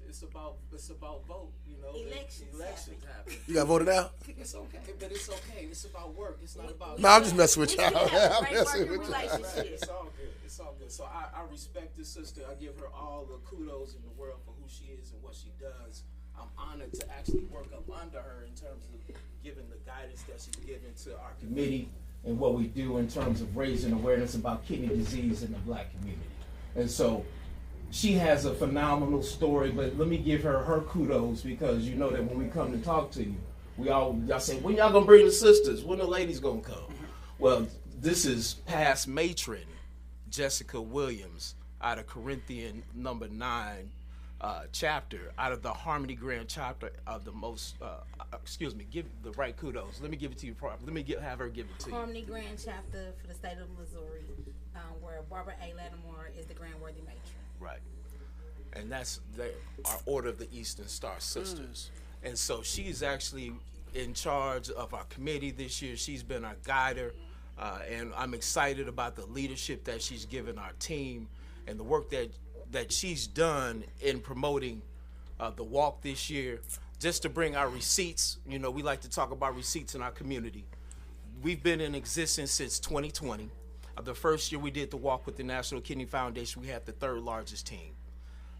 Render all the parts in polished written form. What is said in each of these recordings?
it's about vote. You know, elections happen. You got voted out? It's okay, but it's okay. It's about work. It's not about. No, I'm just messing with y'all. I'm messing with y'all. It's all good. It's all good. So I respect this sister. I give her all the kudos in the world for who she is and what she does. I'm honored to actually work up under her in terms of giving the guidance that she's given to our committee and what we do in terms of raising awareness about kidney disease in the Black community. And so she has a phenomenal story, but let me give her kudos, because you know that when we come to talk to you, y'all say, when y'all gonna bring the sisters? When the ladies gonna come? Well, this is past matron Jessica Williams out of Corinthian number 9 chapter, out of the Harmony Grand chapter of the most, give the right kudos. Let me give it to you. Let me have her give it to you. Harmony Grand chapter for the state of Missouri, where Barbara A. Lattimore is the Grand Worthy Matron. Right. And that's our Order of the Eastern Star Sisters. And so she's actually in charge of our committee this year. She's been our guider. And I'm excited about the leadership that she's given our team and the work that she's done in promoting the walk this year. Just to bring our receipts, you know, we like to talk about receipts in our community. We've been in existence since 2020. The first year we did the walk with the National Kidney Foundation, we had the 3rd largest team.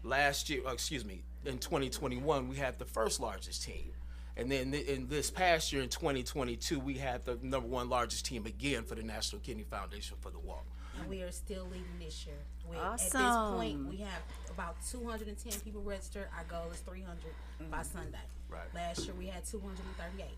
Last year, in 2021, we had the 1st largest team. And then in this past year, in 2022, we had the number 1 largest team again for the National Kidney Foundation for the walk. And we are still leading this year. Awesome. At this point, we have about 210 people registered. Our goal is 300 by Sunday. Right. Last year, we had 238.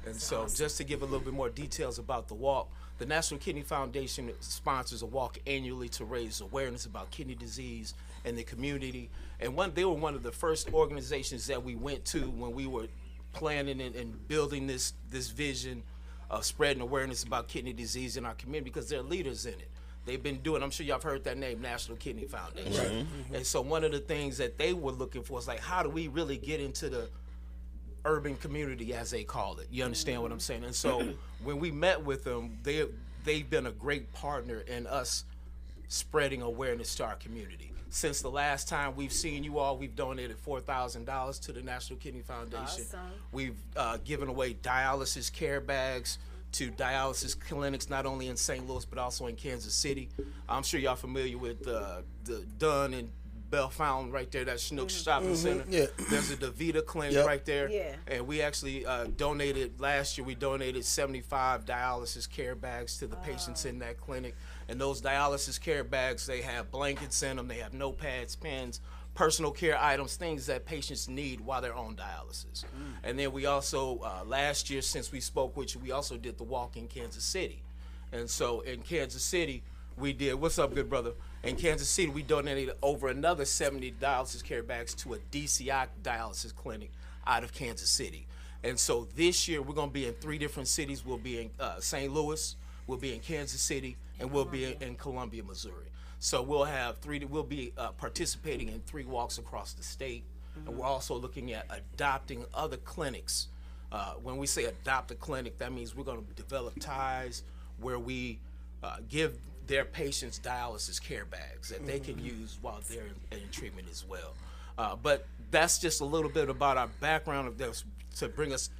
And so awesome. Just to give a little bit more details about the walk, the National Kidney Foundation sponsors a walk annually to raise awareness about kidney disease in the community. And they were one of the first organizations that we went to when we were planning and building this vision of spreading awareness about kidney disease in our community, because they're leaders in it. They've been doing, I'm sure y'all have heard that name, National Kidney Foundation. Right. Mm-hmm. And so one of the things that they were looking for is like, how do we really get into the urban community, as they call it? You understand what I'm saying? And so when we met with them, they've been a great partner in us spreading awareness to our community. Since the last time we've seen you all, we've donated $4,000 to the National Kidney Foundation. Awesome. We've given away dialysis care bags to dialysis clinics, not only in St. Louis, but also in Kansas City. I'm sure y'all familiar with the Dunn and Bell Fountain right there, that Schnucks Shopping Center. Yeah. There's a DaVita clinic right there. Yeah. And we actually donated, last year we donated 75 dialysis care bags to the patients in that clinic. And those dialysis care bags, they have blankets in them, they have notepads, pens, personal care items, things that patients need while they're on dialysis. And then we also, last year, since we spoke with you, we also did the walk in Kansas City. And so in Kansas City, we did, what's up, good brother? In Kansas City, we donated over another 70 dialysis care bags to a DCI dialysis clinic out of Kansas City. And so this year, we're gonna be in 3 different cities. We'll be in St. Louis, we'll be in Kansas City, and we'll be in Columbia, Missouri. So we'll be participating in 3 walks across the state. And we're also looking at adopting other clinics. When we say adopt a clinic, that means we're gonna develop ties where we give their patients dialysis care bags that they can use while they're in treatment as well. But that's just a little bit about our background of this to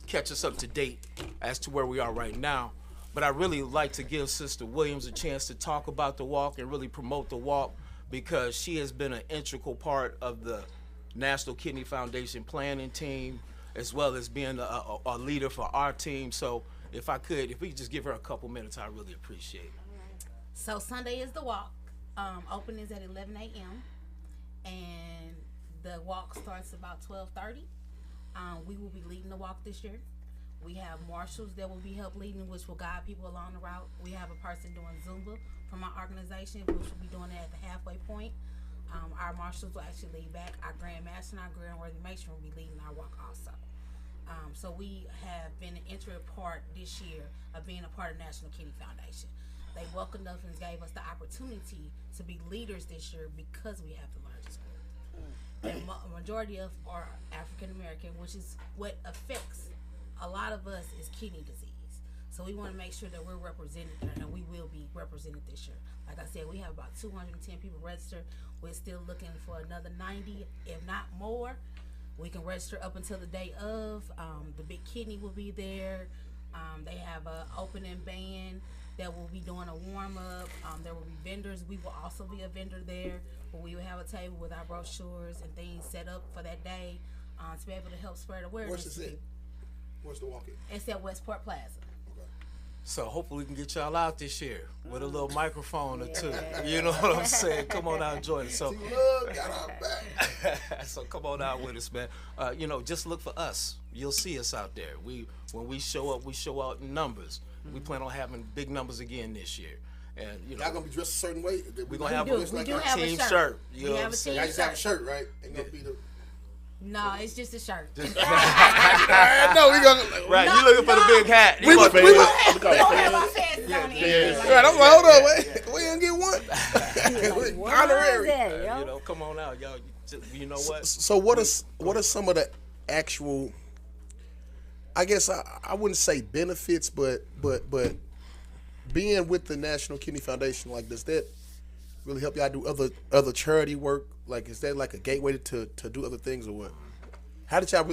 catch us up to date as to where we are right now. But I really like to give Sister Williams a chance to talk about the walk and really promote the walk, because she has been an integral part of the National Kidney Foundation planning team, as well as being a leader for our team. So if we could just give her a couple minutes, I really appreciate it. So Sunday is the walk. Opening is at 11 a.m. and the walk starts about 12:30. We will be leading the walk this year. We have marshals that will be help leading, which will guide people along the route. We have a person doing Zumba from our organization, which will be doing it at the halfway point. Our marshals will actually lead back. Our Grand Master and our Grand Worthy Matron will be leading our walk also. So we have been an integral part this year of being a part of National Kidney Foundation. They welcomed us and gave us the opportunity to be leaders this year because we have the largest group. And majority of are African American, which is what affects a lot of us is kidney disease. So we want to make sure that we're represented there, and we will be represented this year. Like I said, we have about 210 people registered. We're still looking for another 90, if not more. We can register up until the day of. The Big Kidney will be there. They have an opening band that will be doing a warm-up. There will be vendors. We will also be a vendor there, where we will have a table with our brochures and things set up for that day to be able to help spread awareness. Where's this at? Where's the walk-in? It's at Westport Plaza. So hopefully we can get y'all out this year with a little microphone or two. You know what I'm saying? Come on out and join us. So, Got our back. so come on out with us, man. Just look for us. You'll see us out there. When we show up, we show out in numbers. We plan on having big numbers again this year. And y'all gonna be dressed a certain way. We're gonna have we do have team a shirt. You know what I'm saying? Y'all just have a shirt, right? Ain't gonna be the. No, it's just a shirt. No, we gonna. Right, you looking for the big hat. We want- We don't have our faces on it. Right, I'm like, hold on, wait. We didn't get one. Honorary. Come on out, y'all. You know what? So what are some of the actual? I guess I wouldn't say benefits, but being with the National Kidney Foundation, like, does that really help y'all do other charity work? Like, is that like a gateway to do other things, or what? How did y'all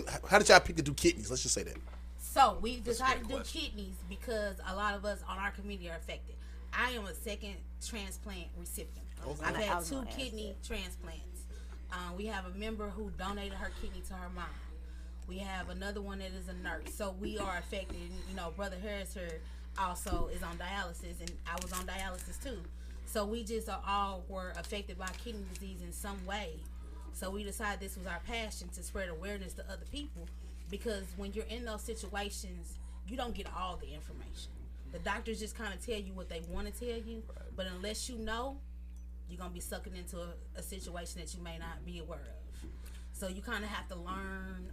pick to do kidneys? Let's just say that. So we decided to do kidneys because a lot of us on our community are affected. I am a second transplant recipient. I've had 2 kidney transplants. We have a member who donated her kidney to her mom. We have another one that is a nurse. So we are affected. Brother Harris here also is on dialysis, and I was on dialysis too. So we just all were affected by kidney disease in some way. So we decided this was our passion to spread awareness to other people, because when you're in those situations, you don't get all the information. The doctors just kind of tell you what they want to tell you, but unless you know, you're going to be sucking into a situation that you may not be aware of. So you kind of have to learn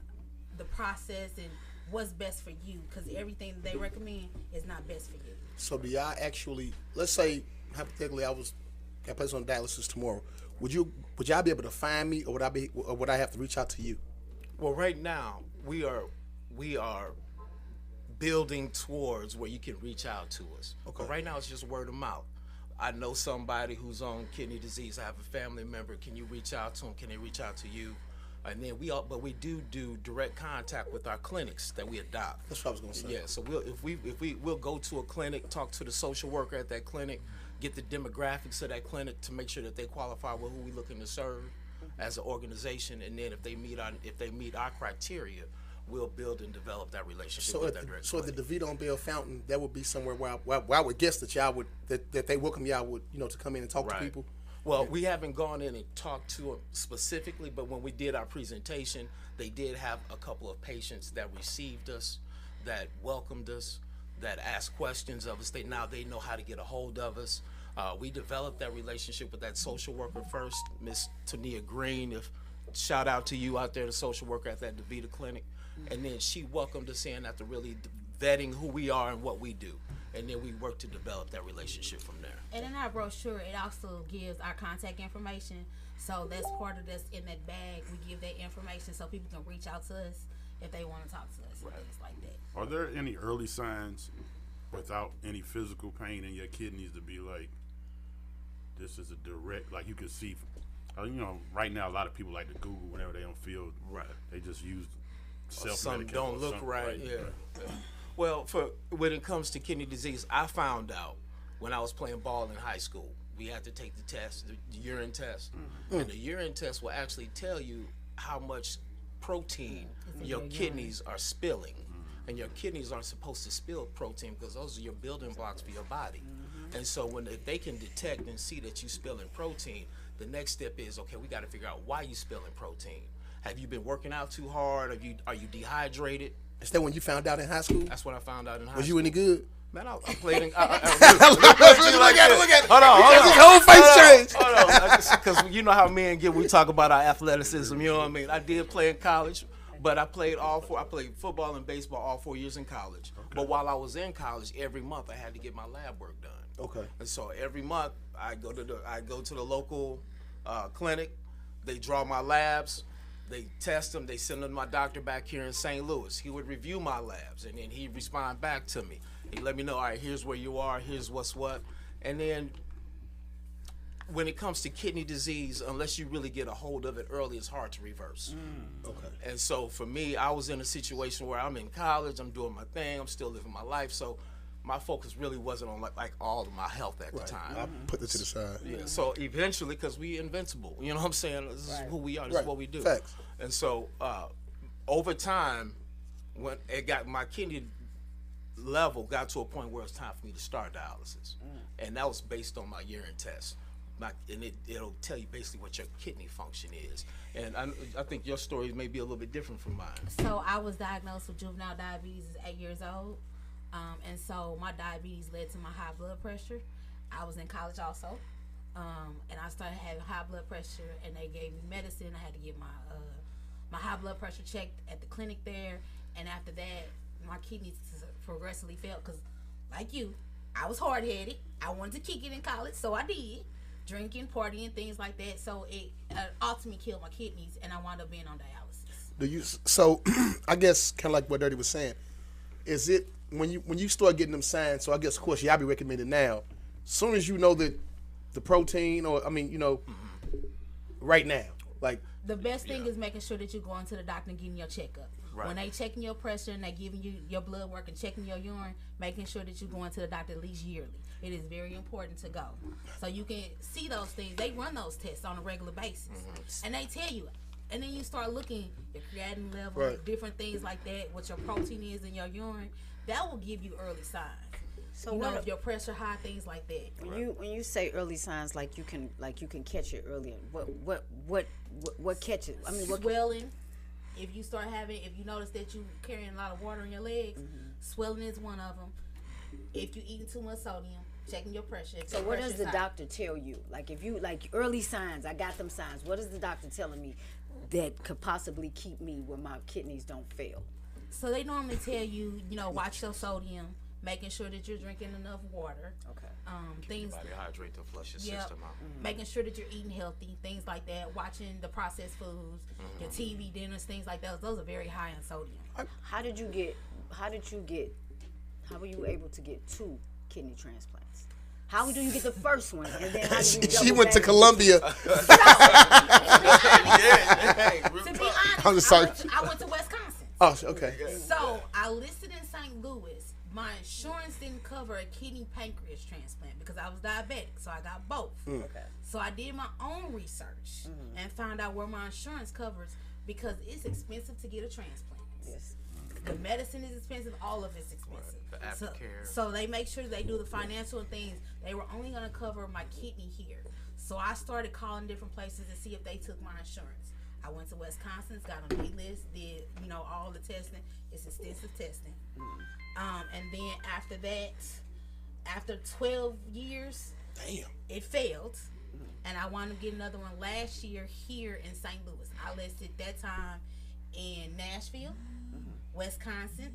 the process and what's best for you, because everything that they recommend is not best for you. So do y'all actually, let's say hypothetically I got placed on dialysis tomorrow, would y'all be able to find me, or would I have to reach out to you? Well, right now we are building towards where you can reach out to us. Okay. But right now it's just word of mouth. I know somebody who's on kidney disease. I have a family member. Can you reach out to them? Can they reach out to you? And then we do direct contact with our clinics that we adopt. That's what I was gonna say. Yeah, so we'll go to a clinic, talk to the social worker at that clinic, get the demographics of that clinic to make sure that they qualify with who we're looking to serve as an organization, and then if they meet our criteria, we'll build and develop that relationship with that direct So at clinic. the DeVito and Bell Fountain, that would be somewhere where I would guess that y'all would that they welcome y'all would to come in and talk to Right. people. Well, we haven't gone in and talked to them specifically, but when we did our presentation, they did have a couple of patients that received us, that welcomed us, that asked questions of us. They know how to get a hold of us. We developed that relationship with that social worker first, Miss Tania Green. Shout out to you out there, the social worker at that DeVita clinic. And then she welcomed us in after really vetting who we are and what we do. And then we work to develop that relationship from there. And in our brochure, it also gives our contact information. So that's part of that's in that bag. We give that information so people can reach out to us if they want to talk to us and things like that. Are there any early signs without any physical pain in your kidneys to be like, this is a direct, like you can see, right now a lot of people like to Google whenever they don't feel Right. They just use Some self-medication. don't look right. Yeah. Well, when it comes to kidney disease, I found out when I was playing ball in high school. We had to take the test, the urine test, and the urine test will actually tell you how much protein your kidneys are spilling. And your kidneys aren't supposed to spill protein because those are your building blocks for your body. And so if they can detect and see that you're spilling protein, the next step is, okay, we got to figure out why you're spilling protein. Have you been working out too hard? Are you dehydrated? Is that when you found out in high school? That's what I found out in high Was school. you any good? Man, I played in. Look at it. Hold on. His whole face changed. Hold on. Because you know how men get when we talk about our athleticism. You know what I mean? I did play in college, but I played I played football and baseball all 4 years in college. Okay. But while I was in college, every month I had to get my lab work done. Okay. And so every month I go to the local clinic. They draw my labs. They test them. They send them to my doctor back here in St. Louis. He would review my labs, and then he'd respond back to me. He let me know, all right, here's where you are, here's what's what. And then when it comes to kidney disease, unless you really get a hold of it early, it's hard to reverse. Okay. And so for me, I was in a situation where I'm in college, I'm doing my thing, I'm still living my life. So my focus really wasn't on like all of my health at the time. I put that to the side. Yeah. So eventually, because we invincible, you know what I'm saying? This is who we are. This is what we do. Facts. And so over time, when it got my kidney level got to a point where it's time for me to start dialysis, and that was based on my urine test. And it'll tell you basically what your kidney function is. And I think your story may be a little bit different from mine. So I was diagnosed with juvenile diabetes at 8 years old. And so my diabetes led to my high blood pressure. I was in college also. And I started having high blood pressure, and they gave me medicine. I had to get my high blood pressure checked at the clinic there. And after that, my kidneys progressively failed because, like you, I was hard-headed. I wanted to kick it in college, so I did. Drinking, partying, things like that. So it ultimately killed my kidneys, and I wound up being on dialysis. So I guess kind of like what Dirty was saying, is it when you start getting them signs? So I guess of course y'all be recommended now. Soon as you know that the protein, or right now, like the best thing is making sure that you're going to the doctor and getting your checkup. Right. When they checking your pressure and they giving you your blood work and checking your urine, making sure that you're going to the doctor at least yearly. It is very important to go. So you can see those things. They run those tests on a regular basis. And they tell you. And then you start looking your creatinine level, different things like that, what your protein is in your urine. That will give you early signs. So if your pressure high, things like that. When you say early signs, like you can catch it earlier. What catches? I mean, what swelling. If you notice that you carrying a lot of water in your legs, swelling is one of them. If you eating too much sodium, checking your pressure. So what does the doctor tell you? Like if you early signs, I got them signs. What is the doctor telling me that could possibly keep me where my kidneys don't fail? So they normally tell you, watch your sodium, making sure that you're drinking enough water. Okay. Things body hydrate to flush your system out. Making sure that you're eating healthy, things like that. Watching the processed foods, your TV dinners, things like those. Those are very high in sodium. How were you able to get 2 kidney transplants? How do you get the first one? And then how do you she went to Columbia. To be honest, I went to Wisconsin. Oh, okay. So I listed in St. Louis. My insurance didn't cover a kidney pancreas transplant because I was diabetic, so I got both. Okay. So I did my own research and found out where my insurance covers because it's expensive to get a transplant. Yes. The medicine is expensive. All of it's expensive. The aftercare. So they make sure they do the financial things. They were only going to cover my kidney here. So I started calling different places to see if they took my insurance. I went to Wisconsin, got on the list, did all the testing. It's extensive testing. And then after that, after 12 years, it failed. And I wound up getting another one last year here in St. Louis. I listed that time in Nashville, Wisconsin,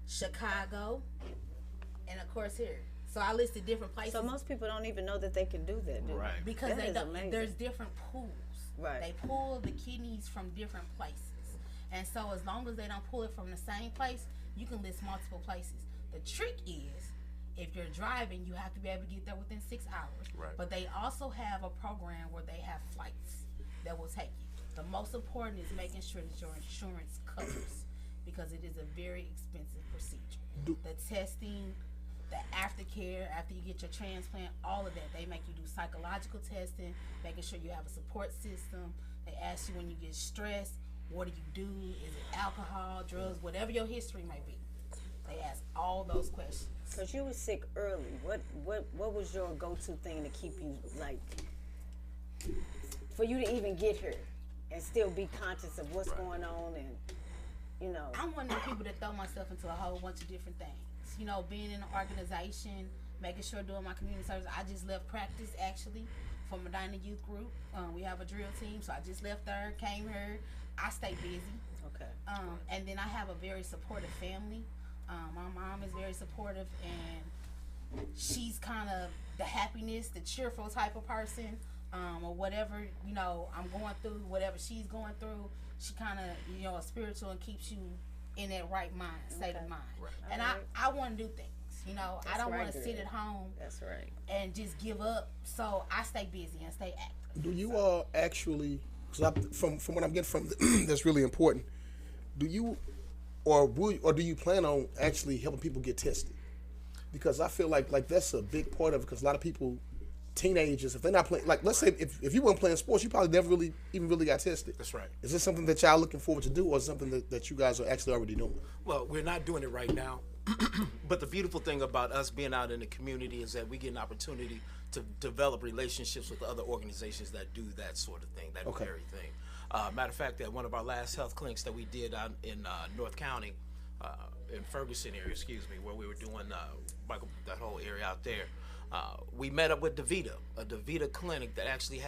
Chicago, and of course here. So I listed different places. So most people don't even know that they can do that, do they? Right. Because there's different pools. Right. They pull the kidneys from different places. And so as long as they don't pull it from the same place, you can list multiple places. The trick is, if you're driving, you have to be able to get there within 6 hours. Right. But they also have a program where they have flights that will take you. The most important is making sure that your insurance covers, because it is a very expensive procedure. The testing, the aftercare after you get your transplant, all of that. They make you do psychological testing, making sure you have a support system. They ask you when you get stressed, what do you do? Is it alcohol, drugs, whatever your history may be. They ask all those questions. Because you were sick early. What was your go-to thing to keep you, for you to even get here and still be conscious of what's going on and, I'm one of the people that throw myself into a whole bunch of different things. Being in an organization, making sure doing my community service. I just left practice, actually, for Medina Youth Group. We have a drill team, so I just left there, came here. I stay busy. Okay. And then I have a very supportive family. My mom is very supportive, and she's kind of the happiness, the cheerful type of person, or whatever, I'm going through, whatever she's going through, she kind of, is spiritual and keeps you in that right mind, state of mind. Right. And I want to do things. You know, I That's don't right, want to sit girl. at home That's right. and just give up. So I stay busy and stay active. Do you all actually? Cause from what I'm getting from, that's really important. Do you, or do you plan on actually helping people get tested? Because I feel like that's a big part of it. Because a lot of people, teenagers, if they're not playing, like let's say if you weren't playing sports, you probably never really got tested. That's right. Is this something that y'all looking forward to do, or something that you guys are actually already doing? Well, we're not doing it right now. But the beautiful thing about us being out in the community is that we get an opportunity to develop relationships with other organizations that do that sort of thing, that very thing. Matter of fact, at one of our last health clinics that we did out in North County, in Ferguson area, where we were doing that whole area out there, we met up with DaVita, a DaVita clinic that actually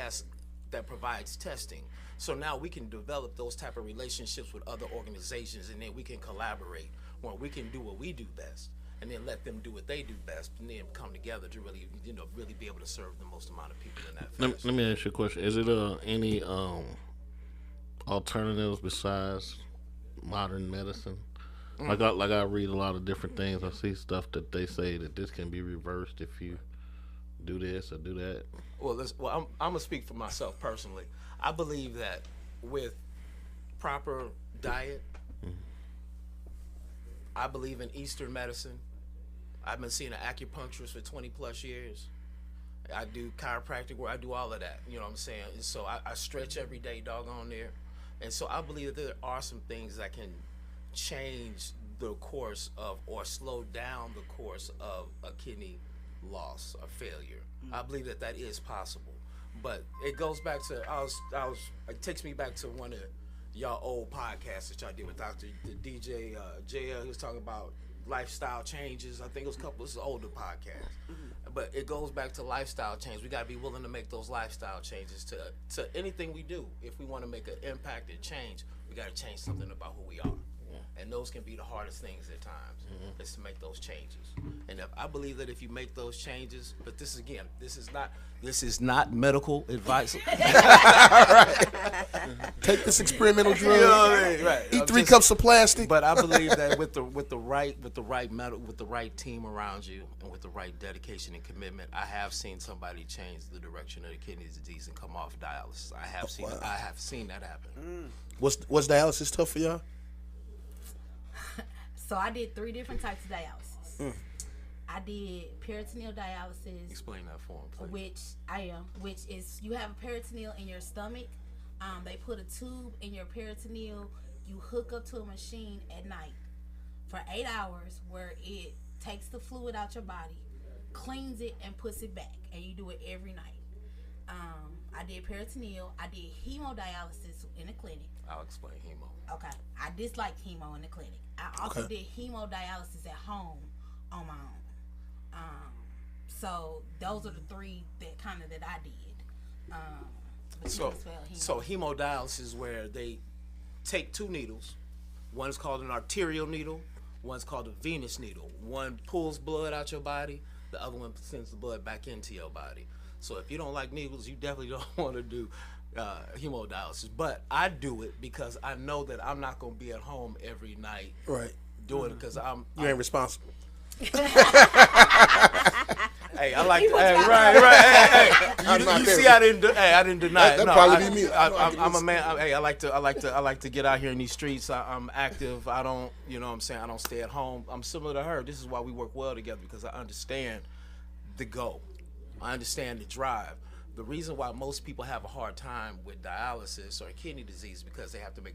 provides testing. So now we can develop those type of relationships with other organizations, and then we can collaborate, where we can do what we do best, and then let them do what they do best, and then come together to really be able to serve the most amount of people in that fashion. Let me ask you a question. Is it any alternatives besides modern medicine? Like I read a lot of different things. I see stuff that they say that this can be reversed if you do this or do that. Well, I'm gonna speak for myself personally. I believe that with proper diet, I believe in Eastern medicine. I've been seeing an acupuncturist for 20 plus years. I do chiropractic work. I do all of that. You know what I'm saying? And so I stretch every day, doggone there. And so I believe that there are some things that can change the course of, or slow down the course of, a kidney loss or failure. I believe that is possible. But it goes back to it takes me back to one of y'all old podcasts that y'all did with Dr. DJ JL. He was talking about lifestyle changes. I think it was an older podcast. But it goes back to lifestyle change. We got to be willing to make those lifestyle changes to anything we do. If we want to make an impact and change, we got to change something about who we are. And those can be the hardest things at times, is to make those changes. And I believe that if you make those changes, but this is not medical advice. Take this experimental drug. You know what I mean? Right. Eat 3 cups of plastic. But I believe that with the right team around you, and with the right dedication and commitment, I have seen somebody change the direction of the kidney disease and come off dialysis. I have seen that happen. What's dialysis tough for y'all? So I did 3 different types of dialysis. I did peritoneal dialysis. Explain that for him, please. Which is you have a peritoneal in your stomach. They put a tube in your peritoneal. You hook up to a machine at night for 8 hours, where it takes the fluid out your body, cleans it, and puts it back. And you do it every night. I did peritoneal. I did hemodialysis in the clinic. I'll explain hemo. Okay. I dislike hemo in the clinic. I also did hemodialysis at home on my own. So those are the 3 that I did. So hemodialysis, where they take 2 needles. One is called an arterial needle. One's called a venous needle. One pulls blood out your body. The other one sends the blood back into your body. So if you don't like needles, you definitely don't want to do hemodialysis. But I do it because I know that I'm not going to be at home every night doing it, because You ain't responsible. Hey, I like right. You see, I didn't deny it. That'd probably be me. I'm a man. I like to get out here in these streets. I'm active. I don't, you know what I'm saying, I don't stay at home. I'm similar to her. This is why we work well together, because I understand the goal. I understand the drive. The reason why most people have a hard time with dialysis or kidney disease is because they have to make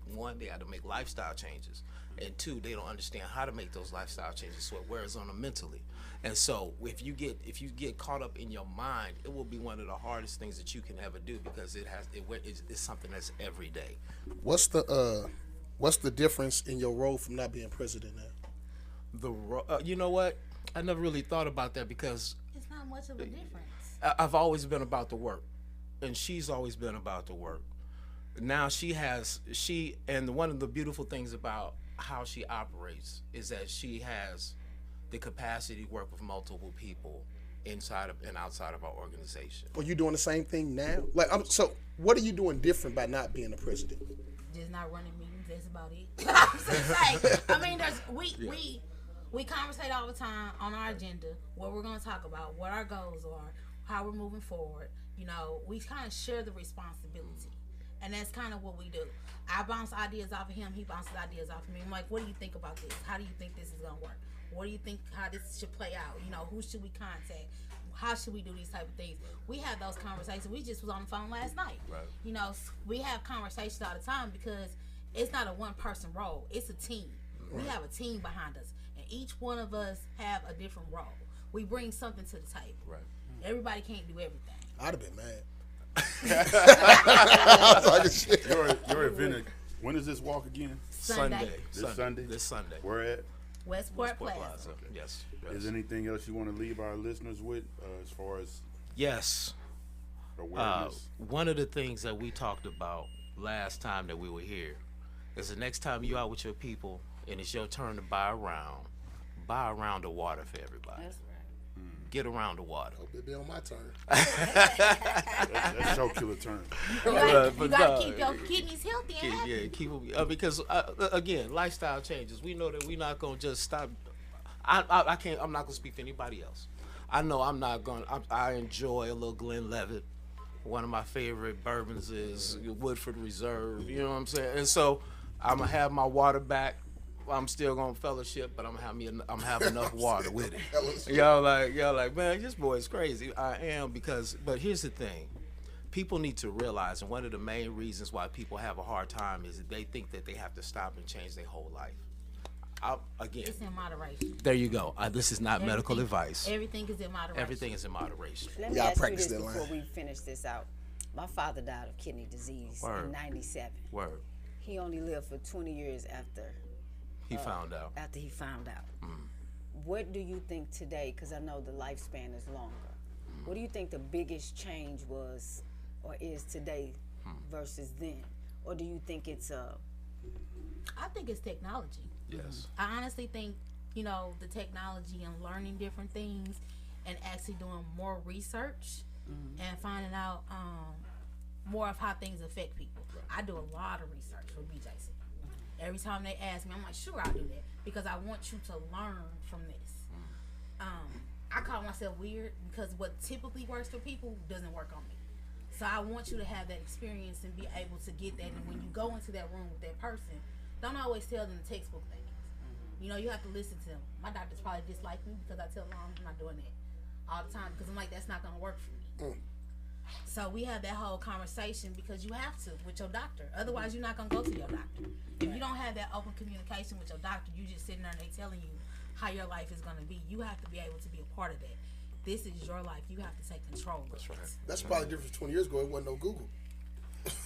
lifestyle changes, and 2, they don't understand how to make those lifestyle changes, so it wears on them mentally. And so if you get caught up in your mind, it will be one of the hardest things that you can ever do, because it's something that's every day. What's the difference in your role from not being president now? You know what? I never really thought about that, because it's not much of a difference. I've always been about the work, and she's always been about the work. Now and one of the beautiful things about how she operates is that she has the capacity to work with multiple people inside of and outside of our organization. Are you doing the same thing now? So what are you doing different by not being a president? Just not running meetings. That's about it. I mean, We conversate all the time on our agenda, what we're going to talk about, what our goals are, how we're moving forward. You know, we kind of share the responsibility. And that's kind of what we do. I bounce ideas off of him. He bounces ideas off of me. I'm like, what do you think about this? How do you think this is going to work? What do you think how this should play out? You know, who should we contact? How should we do these type of things? We have those conversations. We just was on the phone last night. Right. You know, we have conversations all the time because it's not a one-person role. It's a team. We have a team behind us. And each one of us have a different role. We bring something to the table. Right. Everybody can't do everything. I'd have been mad. Your event, when is this walk again? Sunday. This Sunday? This Sunday. Where at? Westport Plaza. Yes. Is there anything else you want to leave our listeners with as far as Yes. awareness? One of the things that we talked about last time that we were here is the next time you out with your people and it's your turn to buy a round of water for everybody. That's right. Get around the water. Hope it be on my turn. That's your killer term. You got to keep your kidneys healthy and happy. Yeah, keep them because again, lifestyle changes. We know that we're not gonna just stop. I can't. I'm not gonna speak for anybody else. I know I'm not gonna. I enjoy a little Glenlivet. One of my favorite bourbons is Woodford Reserve. You know what I'm saying? And so I'm gonna have my water back. I'm still gonna fellowship, but I'm have enough water with it. Y'all like, man, this boy is crazy. I am but here's the thing. People need to realize, and one of the main reasons why people have a hard time is that they think that they have to stop and change their whole life. Again, It's in moderation. there you go. This is not medical Everything- advice. Everything is in moderation. Everything is in moderation. Let me Y'all ask you practice this that before line. we finish this out. My father died of kidney disease Word. in '97. Word. He only lived for 20 years after He found out. he found out. What do you think today, because I know the lifespan is longer, what do you think the biggest change was or is today versus then? Or do you think it's I think it's technology. Yes. I honestly think, you know, the technology and learning different things and actually doing more research and finding out more of how things affect people. I do a lot of research for BJC. Every time they ask me, I'm like, sure, I'll do that because I want you to learn from this. I call myself weird because what typically works for people doesn't work on me. So I want you to have that experience and be able to get that. And when you go into that room with that person, don't always tell them the textbook things. You know, you have to listen to them. My doctors probably dislike me because I tell them I'm not doing that all the time because I'm like, that's not going to work for me. So we have that whole conversation because you have to with your doctor. Otherwise, you're not going to go to your doctor. If you don't have that open communication with your doctor, you just sitting there and they telling you how your life is going to be. You have to be able to be a part of that. This is your life. You have to take control of it. That's probably different from 20 years ago. It wasn't no Google.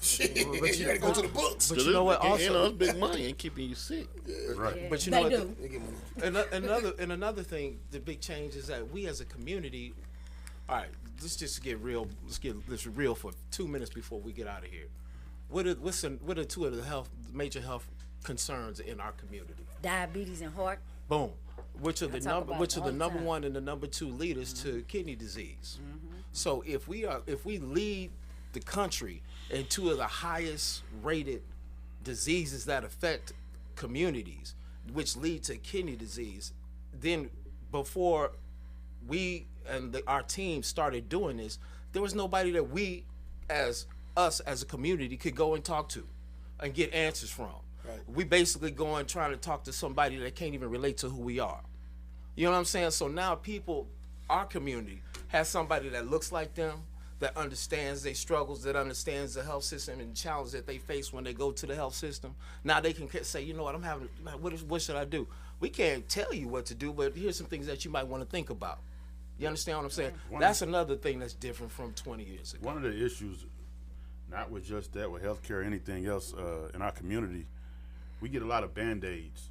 Shit, you gotta go to the books. But you know what? Also, it's big money and keeping you sick. Right. but you know They what? do. They get money. Another thing, the big change is that we as a community. All right, let's just get real. Let's get this real for 2 minutes before we get out of here. What are two of the major health concerns in our community? diabetes and heart? Boom. Which are the talk number about which it are all the the number time. one and the number two leaders to kidney disease. So if we lead the country in two of the highest rated diseases that affect communities, which lead to kidney disease, then before we and our team started doing this, there was nobody that we as a community could go and talk to and get answers from. Right. We basically go and try to talk to somebody that can't even relate to who we are. You know what I'm saying? So now people, our community, has somebody that looks like them, that understands their struggles, that understands the health system and the challenges that they face when they go to the health system. Now they can say, you know what, what should I do? We can't tell you what to do, but here's some things that you might want to think about. You understand what I'm saying? That's another thing that's different from 20 years ago. One of the issues, not with just that, with healthcare or anything else in our community, we get a lot of Band-Aids,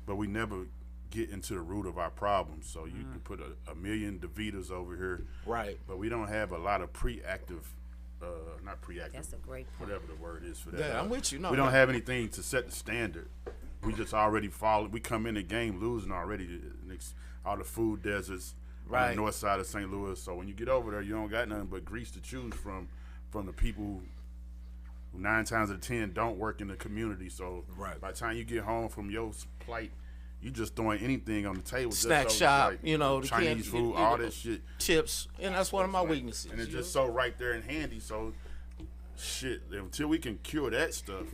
but we never get into the root of our problems. So you can put a million DaVitas over here, Right. but we don't have a lot of not preactive. That's a great point. Whatever the word is for that. Yeah, I'm with you. No, we don't have anything to set the standard. We just already follow. We come in the game losing already. All the food deserts on Right. the north side of St. Louis. So when you get over there, you don't got nothing but grease to choose from the people who 9 times out of 10 don't work in the community. So Right. by the time you get home from your plight, you just throwing anything on the table. Snack just so, shop, like, you know, the Chinese candy, food, you all know, that shit. chips, and that's one of my weaknesses. And it's you just know? so right there and handy. So, shit, until we can cure that stuff,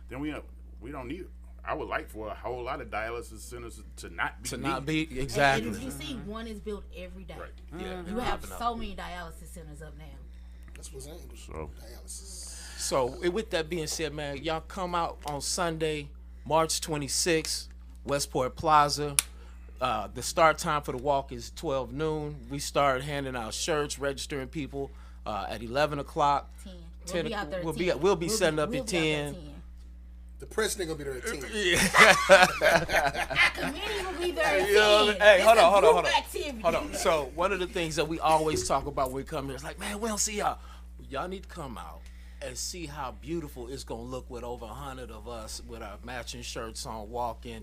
then we don't need it. I would like for a whole lot of dialysis centers to not be exactly. And you see, one is built every day. Right. Yeah, You have so many dialysis centers up now. That's what's happening. So, Dialysis. So with that being said, man, y'all come out on Sunday, March 26th, Westport Plaza. The start time for the walk is 12 noon. We start handing out shirts, registering people at 11 o'clock. 10. We'll be out there at 10. We'll be setting up at 10. The president gonna be there at 10. Our committee will be there at 10. Hey, It's hold a on. group activity. Hold on. So one of the things that we always talk about when we come here is like, man, we don't see y'all. Y'all need to come out and see how beautiful it's gonna look with over 100 of us with our matching shirts on, walking.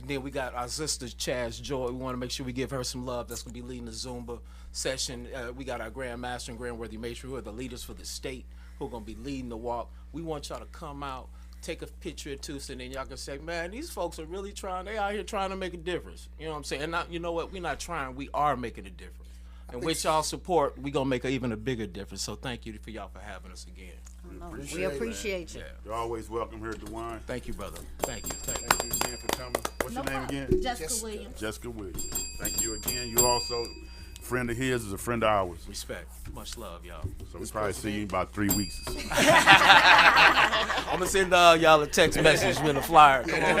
Then we got our sister Chaz Joy. We want to make sure we give her some love. That's gonna be leading the Zumba session. We got our Grand Master and Grand Worthy Matron, who are the leaders for the state, who are gonna be leading the walk. We want y'all to come out, take a picture or two, so then y'all can say, man, these folks are really trying. They out here trying to make a difference. You know what I'm saying? And not, you know what? We're not trying. We are making a difference. And with y'all support, we gonna make even a bigger difference. So thank you for y'all for having us again. We appreciate you. Yeah. you're always welcome here at DeWine. Thank you, brother. Thank you. Thank you again for coming. What's your name again? Jessica Williams. Jessica Williams. Thank you again. You also, friend of his is a friend of ours. Respect. Much love, y'all. So we probably see you in about 3 weeks. I'm gonna send y'all a text message with a flyer. Come on.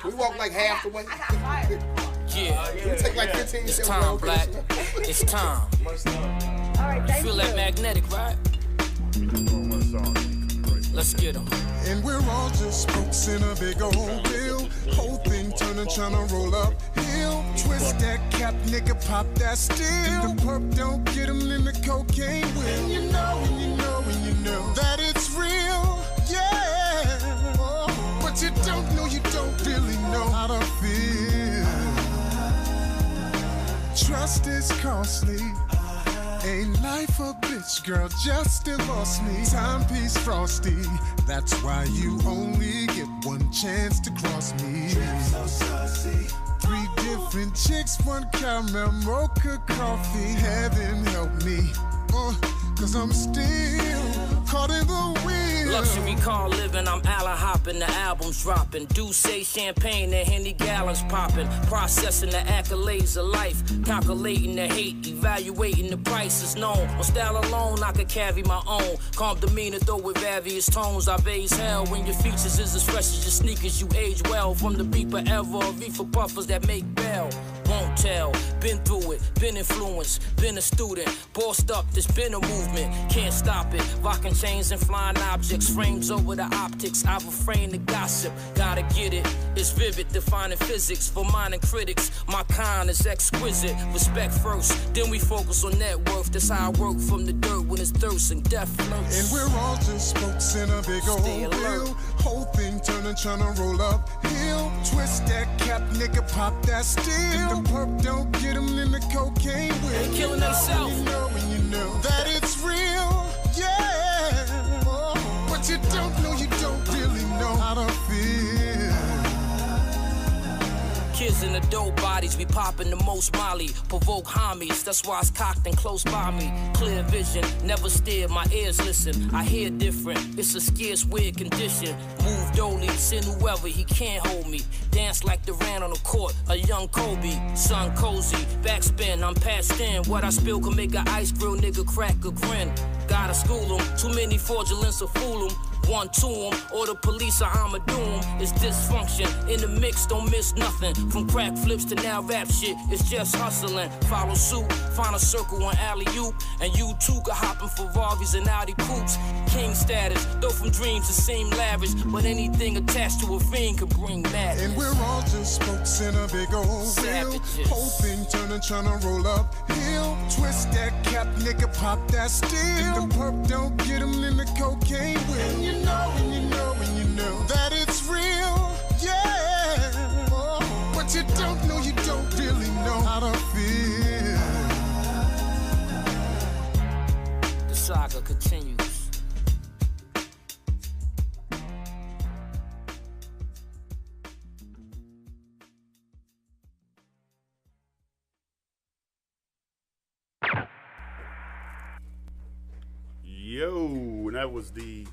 We walk like half the way. Yeah, We take like 15 it's minutes. time, Black. It's time. All right, thank Feel you. that magnetic, right? Let's get 'em. And we're all just spokes in a big old wheel. Whole thing turning, tryna roll up hill. Twist that cap, nigga, pop that steel. The perp don't get 'em in the cocaine wheel. And you know, and you know, and you know that it's real, yeah. But you don't know, you don't really know how to feel. Trust is costly. Ain't life a bitch, girl, just divorce me. Timepiece frosty, that's why you only get one chance to cross me. 3 different chicks, 1 caramel mocha coffee. Heaven help me, cause I'm still caught in the wheel. Luxury car living, I'm Allen hopping, the album's dropping. Do say champagne and Henny gallons popping. Processing the accolades of life, calculating the hate, evaluating the prices known. On style alone, I could carry my own. Calm demeanor, though with various tones. I raise hell when your features is as fresh as your sneakers. You age well from the beeper ever. Reefer puffers that make bail. Won't tell, been through it, been influenced, been a student, bossed up, there's been a movement, can't stop it, rocking chains and flying objects, frames over the optics, I refrain the gossip, gotta get it, it's vivid, defining physics, for mine and critics, my kind is exquisite, respect first, then we focus on net worth, that's how I work from the dirt when it's thirst and death flirts. And we're all just spokes in a big old Stay alert. wheel. Whole thing turning, tryna roll up hill. Twist that cap, nigga, pop that steel. The perp don't get 'em in the cocaine wheel. They killing themselves. You know, and you know that it's real, yeah. But you don't know, you don't really know how to feel. Kids in the dope bodies, we popping the most molly. Provoke homies, that's why it's cocked and close by me. Clear vision, never steer, my ears listen. I hear different, it's a scarce, weird condition. Move dolly, send whoever, he can't hold me. Dance like Durant on the court, a young Kobe. Sun cozy, backspin, I'm passed in. What I spill can make an ice grill nigga crack a grin. Gotta school 'em, too many fraudulence to fool 'em. One to 'em, or the police or I'ma do 'em. It's dysfunction, in the mix, don't miss nothing. From crack flips to now rap shit, it's just hustling. Follow suit, find a circle on alley-oop. And you too could hop in Ferraris and Audi coupes. King status, though from dreams it seem lavish. But anything attached to a fiend could bring madness. And we're all just spokes in a big old wheel. Savages. Whole thing turning, tryna roll up hill. Twist that cap, nigga, pop that steel. The perp don't get 'em in the cocaine wheel. And you know, and you know, and you know that it's real, yeah. But you don't know, you don't really know how to feel. The saga continues. that was the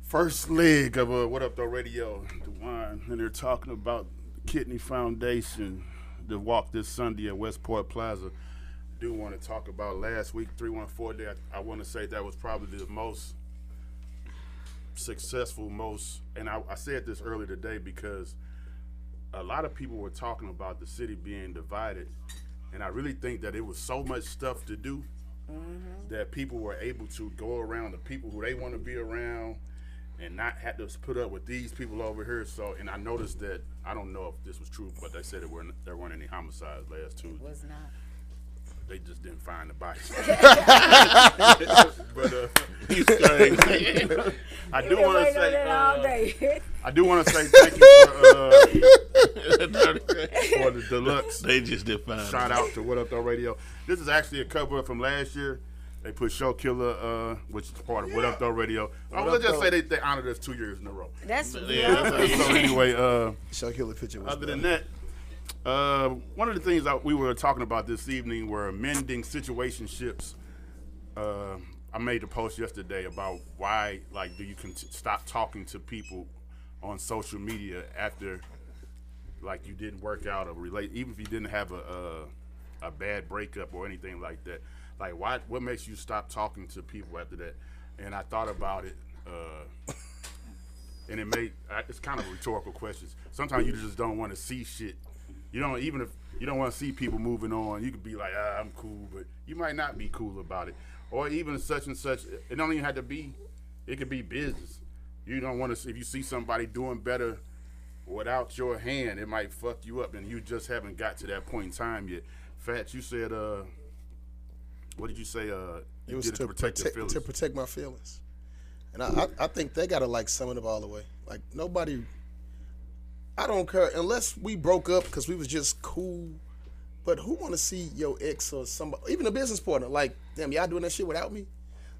first leg of What Up Though Radio. DeJuan, and they're talking about the Kidney Foundation, the walk this Sunday at Westport Plaza. Do want to talk about last week, 314 Day. I want to say that was probably the most successful, and I said this earlier today because a lot of people were talking about the city being divided, and I really think that it was so much stuff to do that people were able to go around the people who they want to be around and not have to put up with these people over here. So, and I noticed that, I don't know if this was true, but they said there weren't any homicides last Tuesday. It was not. They just didn't find the bodies. But I do want to say thank you for the deluxe. They just didn't find. Shout out to What Up Though Radio. This is actually a cover from last year. They put Show Killer, which is part of What Up Though Radio. Let's just say they honored us 2 years in a row. That's So anyway, Show Killer picture was other than that, one of the things that we were talking about this evening were mending situationships. I made a post yesterday about why, like, do you stop talking to people on social media after, like, you didn't work out or relate, even if you didn't have a bad breakup or anything like that. Like, what makes you stop talking to people after that? And I thought about it, and it's kind of rhetorical questions. Sometimes you just don't want to see shit. You don't, even if you don't want to see people moving on, you could be like, I'm cool, but you might not be cool about it. Or even such and such, it don't even have to be, it could be business. You don't want to, if you see somebody doing better without your hand, it might fuck you up, and you just haven't got to that point in time yet. Fats, you said, what did you say? it was to protect your feelings. To protect my feelings. And I think they gotta like sum it up all the way. Like nobody, I don't care unless we broke up because we was just cool. But who want to see your ex or somebody, even a business partner? Like, damn, y'all doing that shit without me?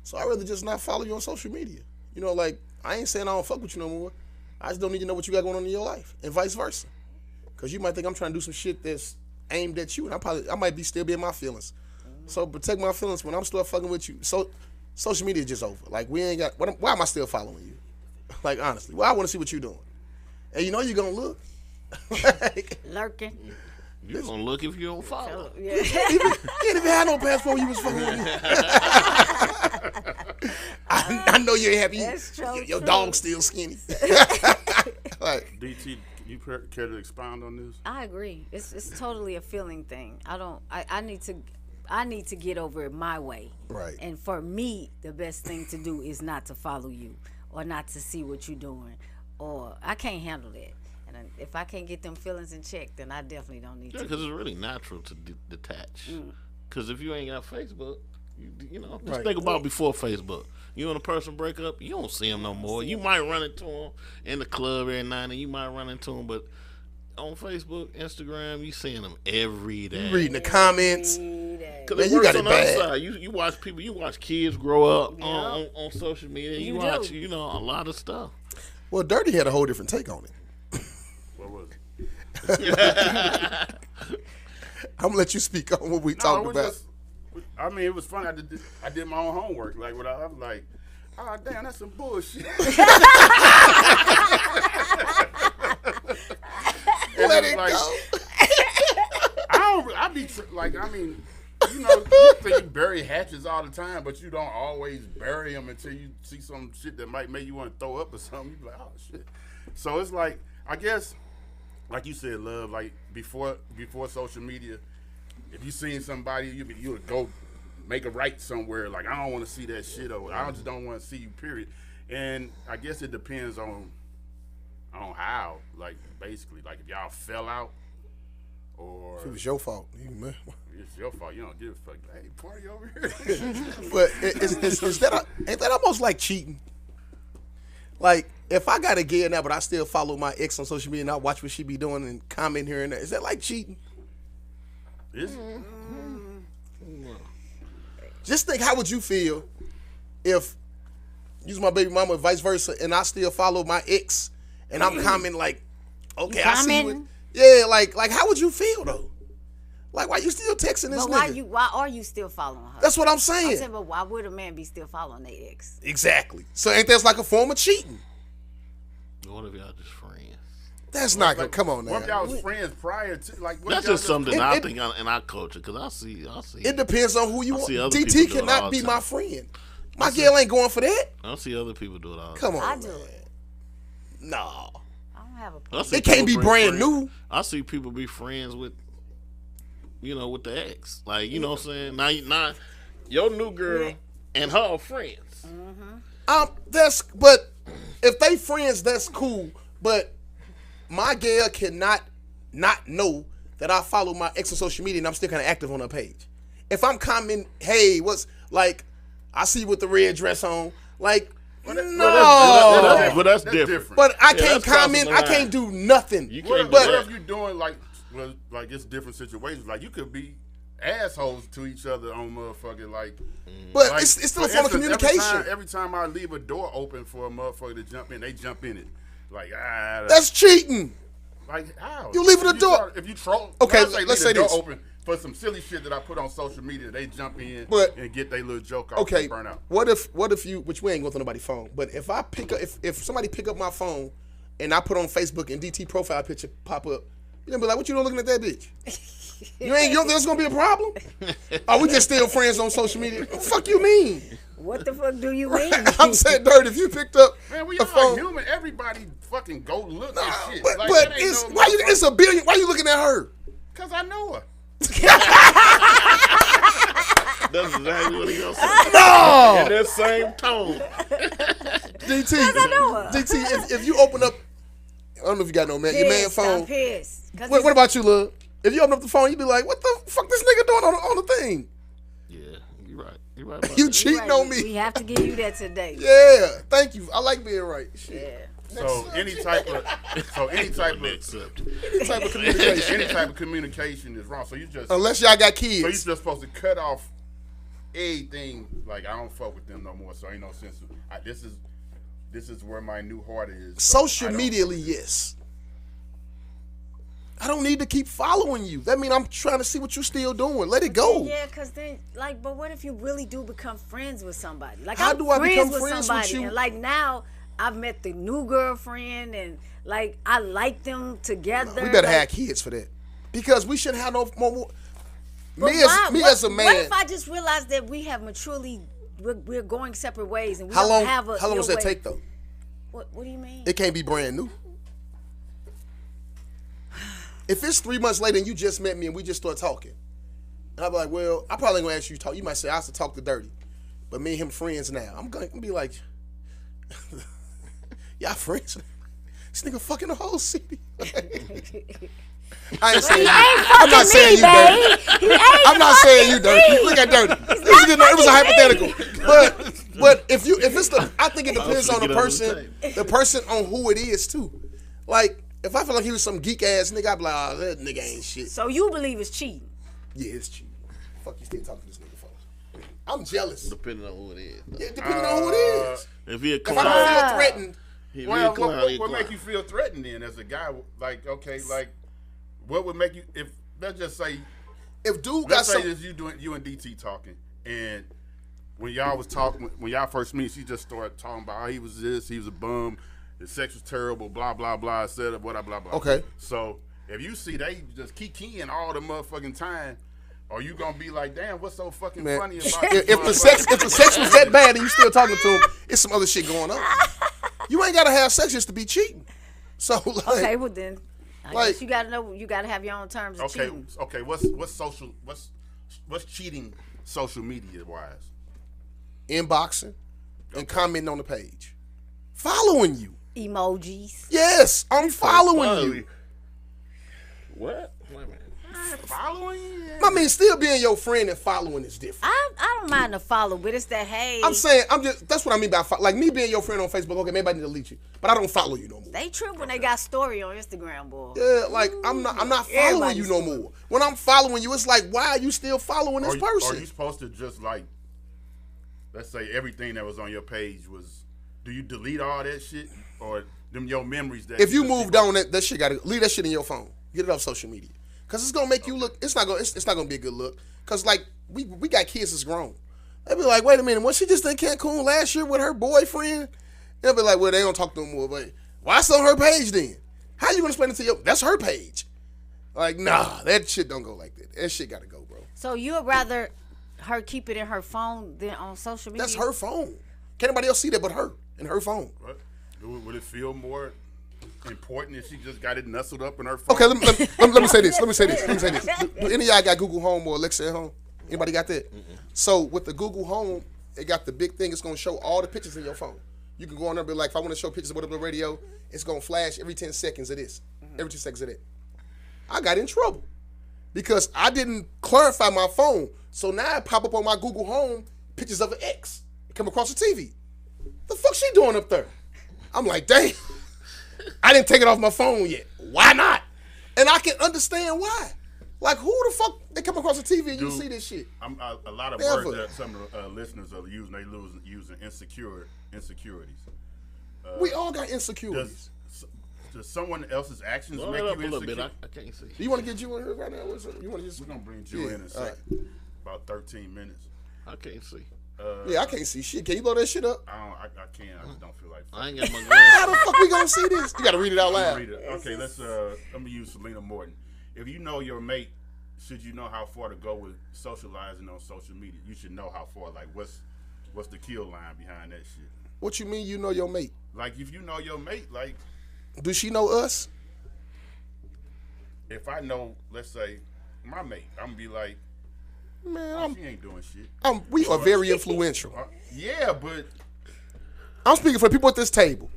So I'd rather just not follow you on social media. You know, like I ain't saying I don't fuck with you no more. I just don't need to know what you got going on in your life, and vice versa. Because you might think I'm trying to do some shit that's aimed at you, and I might still be in my feelings. So protect my feelings when I'm still fucking with you. So social media is just over. Like we ain't got. Why am I still following you? Like honestly, well I want to see what you're doing, and you know you're gonna look. Like, lurking. You gonna look if you don't follow. Yeah. even if you had no passport, you was fucking with me. I know you ain't happy. Your dog's still skinny. Like DT, you care to expound on this? I agree. It's totally a feeling thing. I need to get over it my way. Right. And for me, the best thing to do is not to follow you or not to see what you're doing, or I can't handle that. And if I can't get them feelings in check, then I definitely don't need to. Yeah, because it's really natural to detach. Because if you ain't got Facebook, you know, just think about before Facebook. You and a person break up, you don't see them no more. You might run into them in the club every night, and you might run into them, but on Facebook, Instagram, you seeing them every day. You reading the comments. Because you got it bad. You watch people, you watch kids grow up on social media. You watch, you know, a lot of stuff. Well, Dirty had a whole different take on it. What was it? I'm gonna let you speak on what we talked about. I mean, it was fun. I did my own homework. Like, I was like, oh damn, that's some bullshit. Let it go. I be like, I mean, you know, you think you bury hatchets all the time, but you don't always bury them until you see some shit that might make you want to throw up or something. You be like, oh shit. So it's like, I guess, like you said, love, like before social media, if you seen somebody, you would go make a right somewhere. Like, I don't want to see that shit, or I just don't want to see you, period. And I guess it depends on how, like, basically, like if y'all fell out, or if it was your fault, it's your fault. You don't give a fuck. Hey, party over here. But ain't that almost like cheating? Like, if I got a gear now, but I still follow my ex on social media and I watch what she be doing and comment here and there, is that like cheating? Is it? Just think, how would you feel if you was my baby mama and vice versa, and I still follow my ex and I'm commenting like, okay, I see you. Yeah, like how would you feel though? Like, why you still texting this But nigga? why are you still following her? That's what I'm I'm saying. saying, but why would a man be still following their ex? Exactly. So ain't that like a form of cheating? What if y'all just friends? That's not good. Come on now. What if y'all was friends prior to like? What That's if y'all just something I it- think in our culture, because I see. It depends on who you I are. see other DT people do it cannot all be the my time. friend. My girl ain't going for that. I see other people do it all. Come on. I do man. it. No. I don't have a I problem. see It can't people be bring brand friends- new. I see people be friends with, with the ex. Like, you know what I'm saying? Now your new girl and her are friends. But if they friends, that's cool. But my girl cannot not know that I follow my ex on social media and I'm still kind of active on her page. If I'm commenting, hey, what's like, I see you with the red dress on, like, no. But that's different. But I Yeah, can't that's crossing comment. the I line. can't do nothing. You What can't if, do what that. if you doing like it's different situations? Like you could be assholes to each other on motherfucking like. But Like, it's still a for form of instance, communication. Every time I leave a door open for a motherfucker to jump in, they jump in it. Like That's cheating. like how You leaving the door- If you troll, Okay, when I let's leave say the door this. open for some silly shit that I put on social media. They jump in But- and get their little joke off Okay, and burn out. what if you, which we ain't going through nobody's phone, but if I pick up, if somebody pick up my phone and I put on Facebook and DT profile picture pop up, you gonna be like, what you doing looking at that bitch? You don't think that's gonna be a problem? Are we just still friends on social media? What the fuck you mean? What the fuck do you mean? I'm saying, Dirt, if you picked up Man, we a all phone, human. Everybody fucking go look at shit. but, Like, but that ain't it's no why you, it's a billion. Why you looking at her? Cause I know her. That's exactly what he gonna say. No, In that same tone. DT. If you open up, I don't know if you got no man, your man phone. I'm pissed. 'Cause What about you, love? If you open up the phone, you be like, what the fuck this nigga doing on the thing? Yeah, you're right. You're right. About You that. cheating on We me. have to give you that today. Yeah, thank you. I like being right. Shit. Yeah. So any type of Accept. Any type of communication. any type of communication is wrong. So you just Unless y'all got so you kids. just supposed to cut off anything. Like I don't fuck with them no more. So ain't no sense. This is where my new heart is. So Social I don't- medially, yes. I don't need to keep following you. That mean I'm trying to see what you still doing. Let it go. Yeah, because then, like, but what if you really do become friends with somebody? Like, How I'm do I become friends with somebody, you? and like now, I've met the new girlfriend, and like I like them together. We better like, have kids for that. Because we shouldn't have no more. but Me why- as a man. What if I just realized that we have maturely, we're going separate ways, and we How don't long? have a. How long your does that way. take though? What do you mean? It can't be brand new. If it's 3 months later and you just met me and we just start talking, and I'll be like, well, I probably ain't gonna ask you to talk. You might say I have to talk to Dirty, but me and him friends now. I'm gonna be like, y'all friends? This nigga fucking the whole city. I ain't saying you. I'm not saying you, Dirty. I'm not saying you, Dirty. Look at Dirty. It was a hypothetical. But if it's I think it depends on the person on who it is too. Like if I feel like he was some geek ass nigga, I'd be like, oh, that nigga ain't shit. So you believe it's cheating? Yeah, it's cheating. Fuck you still talking to this nigga for? I'm jealous. Depending on who it is. Yeah, depending on who it is. If he a If I clown, don't feel threatened, he Well, a clown, he a what clown. make you feel threatened then as a guy? Like, okay, like, what would make you, if, let's just say, if dude got let's say some, this, you and DT talking, and when y'all was talking, when y'all first meet, she just started talking about how he was this, he was a bum, his sex was terrible, blah, blah, blah, etc., blah, blah, blah. Okay. So, if you see they just kikiing all the motherfucking time, are you gonna be like, damn, what's so fucking man, funny about if this the motherfucker? sex was that bad and you still talking to him, it's some other shit going on. You ain't gotta have sex just to be cheating. So like, Okay, well then, I like- guess you gotta know. You gotta have your own terms of Okay, cheating. okay. What's cheating social media wise? inboxing and commenting on the page, following you. Emojis. Yes, I'm following you. What? Wait a minute. Following you? I mean, still being your friend and following is different. I don't mind the follow, but it's that hey. I'm saying, that's what I mean by like me being your friend on Facebook. Okay, maybe I need to delete you, but I don't follow you no more. They trip when they got story on Instagram, boy. Yeah, like I'm not following Everybody's you no doing more. When I'm following you, it's like, why are you still following this Are person? you supposed to just like, let's say everything that was on your page was? Do you delete all that shit or them your memories? That If you just moved keep- on, that shit gotta leave that shit in your phone. Get it off social media. Cause it's gonna make you look. It's not gonna be a good look. Cause like we got kids that's grown. They be like, wait a minute, was she just in Cancun last year with her boyfriend? They'll be like, well, they don't talk no more. But why it's on her page then? How you gonna explain it to you? That's her page. Like, nah, that shit don't go like that. That shit gotta go, bro. So you would rather her keep it in her phone than on social media? That's her phone. Can't nobody else see that but her in her phone. What? Would it feel more important if she just got it nestled up in her phone? Okay, let me say this. Let me say this. Do any of y'all got Google Home or Alexa at home? Anybody got that? Mm-hmm. So with the Google Home, it got the big thing. It's gonna show all the pictures in your phone. You can go on there and be like, if I want to show pictures of whatever the radio, it's gonna flash every 10 seconds of this. Every 10 seconds of that. I got in trouble because I didn't clarify my phone. So now I pop up on my Google Home pictures of an ex. Come across the TV. The fuck she doing up there? I'm like, damn. I didn't take it off my phone yet. Why not? And I can understand why. Like, who the fuck, they come across the TV and you see this shit? A lot of words that some of the listeners are using, they using insecurities. We all got insecurities. Does someone else's actions Blow make it you up a little insecure? bit. I can't see. Do you want to get you in here right now? You want to just? We're gonna bring Jew in a second. About 13 minutes. I can't see. Yeah, I can't see shit. Can you blow that shit up? I can't. I just don't feel like. I ain't got my How glasses. the fuck we gonna see this? You gotta read it out loud. Read it. Okay, let me use Selena Morton. If you know your mate, should you know how far to go with socializing on social media? You should know how far. Like, what's the kill line behind that shit? What you mean? You know your mate? Like, if you know your mate, like, do she know us? if I know, let's say, my mate, I'm gonna be like, Man, she ain't doing shit. we are very influential. Yeah, but I'm speaking for the people at this table.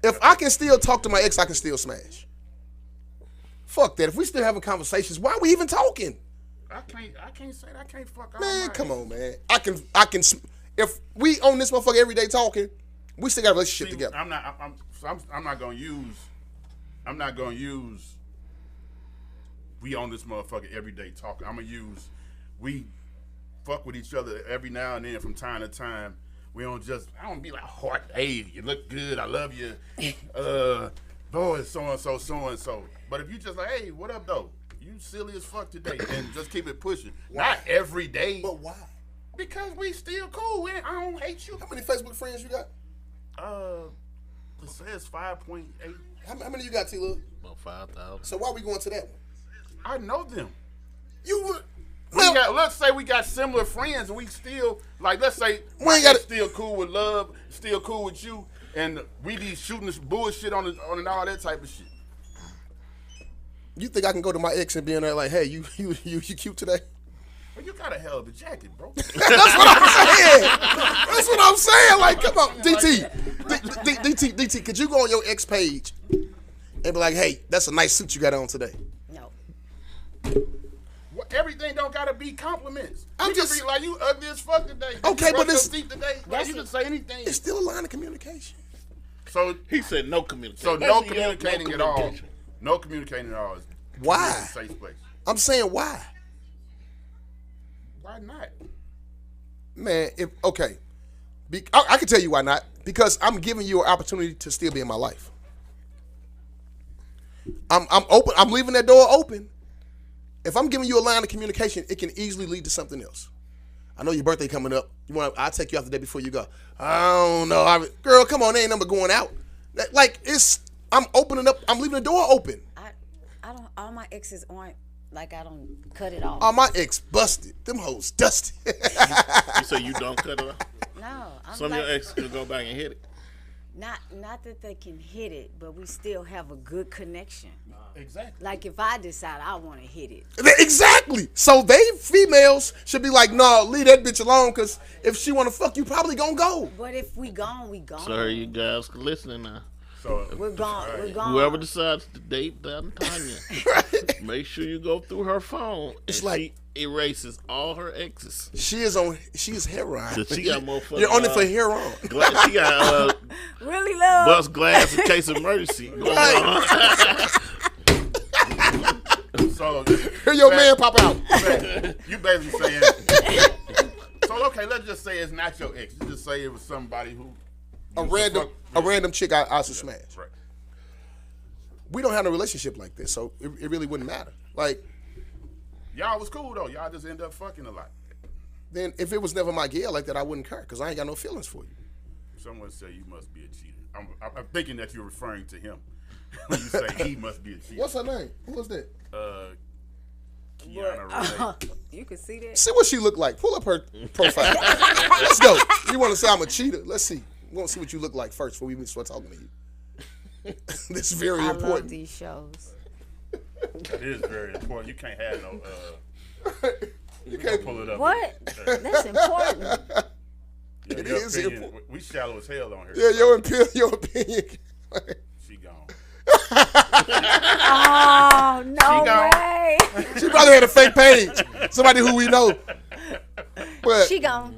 If I can still talk to my ex, I can still smash. Fuck that. If we still having conversations, why are we even talking? I can't say that. I can't fuck. Man, come on, man. I can. If we on this motherfucker every day talking, we still got a relationship together. I'm not gonna use. We on this motherfucker every day talking. I'm gonna use. We fuck with each other every now and then from time to time. We don't just. I don't be like, hey, you look good. I love you. Boy, so and so. But if you just like, hey, what up though? You silly as fuck today, and just keep it pushing. Why? Not every day. But why? Because we still cool. I don't hate you. How many Facebook friends you got? It says 5.8. How many you got, T-Lil? About 5,000. So why we going to that one? I know them. Well, Let's say we got similar friends, and we still let's say still cool with love, still cool with you, and we be shooting this bullshit on and all that type of shit. You think I can go to my ex and be in there like, hey, you cute today? Well, you got a hell of a jacket, bro. That's what I'm saying. That's what I'm saying. Like, come on, DT, could you go on your ex page and be like, hey, that's a nice suit you got on today? No. Well, everything don't gotta be compliments. I'm You just can be like, you ugly as fuck today. Okay, You but brush it's- your teeth today. Like, you can say anything. It's still a line of communication. So He said no communication. no Basically, communicating at all. No communicating at all. Why? It's a safe place. I'm saying why? Why not? Man, I can tell you why not. Because I'm giving you an opportunity to still be in my life. I'm open. I'm leaving that door open. If I'm giving you a line of communication, it can easily lead to something else. I know your birthday coming up. I'll take you out the day before you go. I don't know. Girl, come on, there ain't number going out. I'm opening up. I'm leaving the door open. I don't. All my exes aren't like I don't cut it off. Oh, my ex busted. Them hoes dusty. You say you don't cut it off? No, I'm Some like, of your exes could go back and hit it. Not that they can hit it, but we still have a good connection. Exactly. Like if I decide I want to hit it, Exactly. So females should be like, no, leave that bitch alone, because if she want to fuck you, probably gonna go. but if we gone, we gone. Sorry, you guys listening now. So We're gone. We're gone. Whoever decides to date that Tanya, make sure you go through her phone. It's and like- she erases all her exes. She is heroin. So she got more fun. You're on it for heroin. She got Really love. bust glass in case of emergency. So Hear your man pop out. you basically saying. So okay, let's just say it's not your ex. You just say it was somebody who A random chick I should smash. Right. We don't have a relationship like this, so it really wouldn't matter. Like, Y'all was cool though. Y'all just end up fucking a lot. Then if it was never my girl like that, I wouldn't care because I ain't got no feelings for you. Someone say you must be a cheater. I'm thinking that you're referring to him when you say he must be a cheater. What's her name? Who was that? Kiana Renee. You can see that. See what she look like. Pull up her profile. Let's go. You want to say I'm a cheater? Let's see. We want to see what you look like first before we even start talking to you. This is very I important. love these shows. That is very important. You can't have no. You can't pull it up. What? That's important. Yeah, It your is opinion, important. we shallow as hell on her. Yeah, your opinion. She gone. Oh, no gone. way. She probably had a fake page. Somebody who we know. But She gone.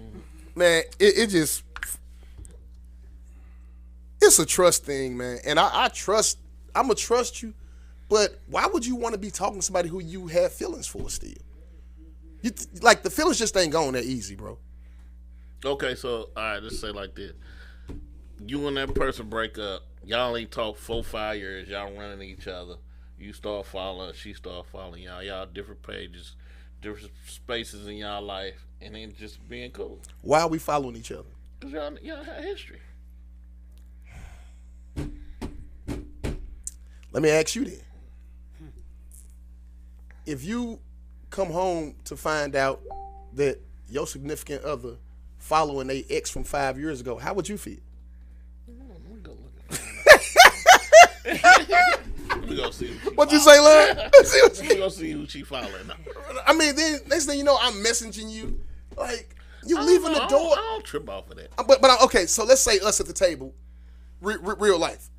man, it just it's a trust thing, man. And I'm gonna trust you, but why would you want to be talking to somebody who you have feelings for still? Like the feelings just ain't going that easy, bro. Okay, so all right, let's say like this: you and that person break up. Y'all ain't talk 4-5 years. Y'all running each other. You start following, she start following y'all. Y'all different pages, different spaces in y'all life, and then just being cool. Why are we following each other? Cause y'all have history. Let me ask you then. If you come home to find out that your significant other following a ex from 5 years ago, how would you feel? We gonna see. What you say, Lon? We gonna see who she following. I mean, then next thing you know, I'm messaging you, like you leaving the door. I don't trip off of that. But okay, so let's say us at the table, real life.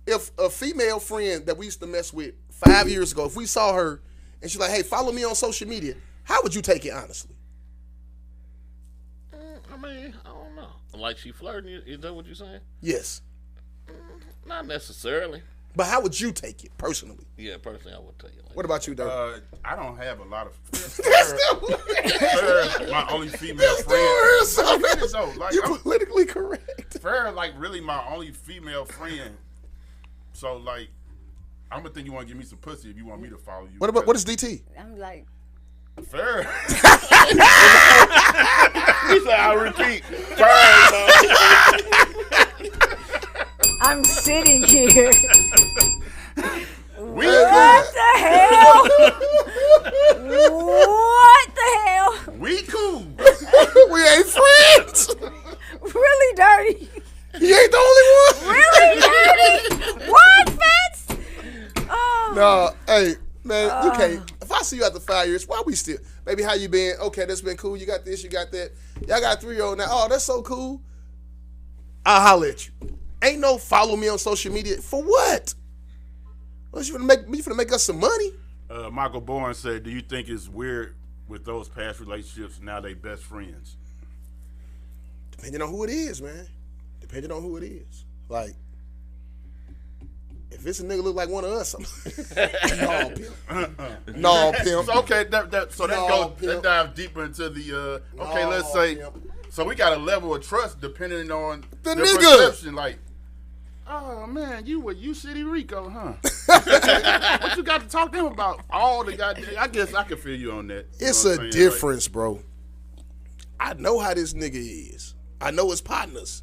If a female friend that we used to mess with 5 years ago, if we saw her and she's like, "Hey, follow me on social media," how would you take it honestly? I mean, I don't know. Like she flirting? Is that what you're saying? Yes, Not necessarily. but how would you take it personally? Yeah, personally, I would tell you. Like What about you, Dirk? I don't have a lot of. Her, my only female friend. So, like, You're politically correct. Farrah, like, really my only female friend. So, like, I'm gonna think you want to give me some pussy if you want me to follow you. What is DT? I'm like, Farrah? He said, "I'll repeat." Farrah, I'm sitting here. We What the hell? What the hell? We cool. We ain't friends. Really dirty? He ain't the only one. Really dirty? What, Fats? Oh. No, hey, man, you can't. If I see you after 5 years, why we still? Baby, how you been? Okay, that's been cool. You got this, you got that. Y'all got a 3-year-old now. Oh, that's so cool. I'll holler at you. Ain't no follow me on social media. For what? Well, you finna make us some money? Michael Bourne said, "Do you think it's weird with those past relationships now they best friends?" Depending on who it is, man. Depending on who it is. Like, if it's a nigga look like one of us, I'm no, pimp. No, pimp. So, okay, that pimp. dives deeper into the. Okay, No, let's say. pimp. So we got a level of trust depending on The the nigga. perception. Like, oh man, you with U City Rico, huh? What you got to talk to him about? All the goddamn. I guess I can feel you on that. You It's know a what I'm saying? difference, bro. I know how this nigga is. I know his partners.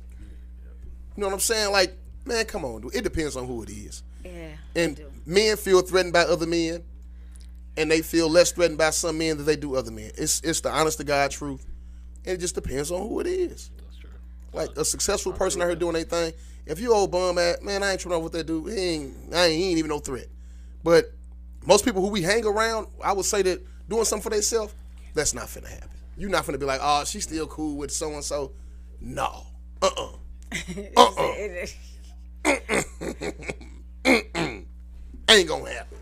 You know what I'm saying? Like, man, come on, dude. It depends on who it is. Yeah. And men feel threatened by other men, and they feel less threatened by some men than they do other men. It's the honest to God truth. And it just depends on who it is. That's true. Like a successful person out here doing their thing. If you old bum ass, man, I ain't trying to know what that dude. He ain't even no threat. But most people who we hang around, I would say that doing something for themselves, that's not finna happen. You're not finna be like, oh, she's still cool with so and so. No. Ain't gonna happen.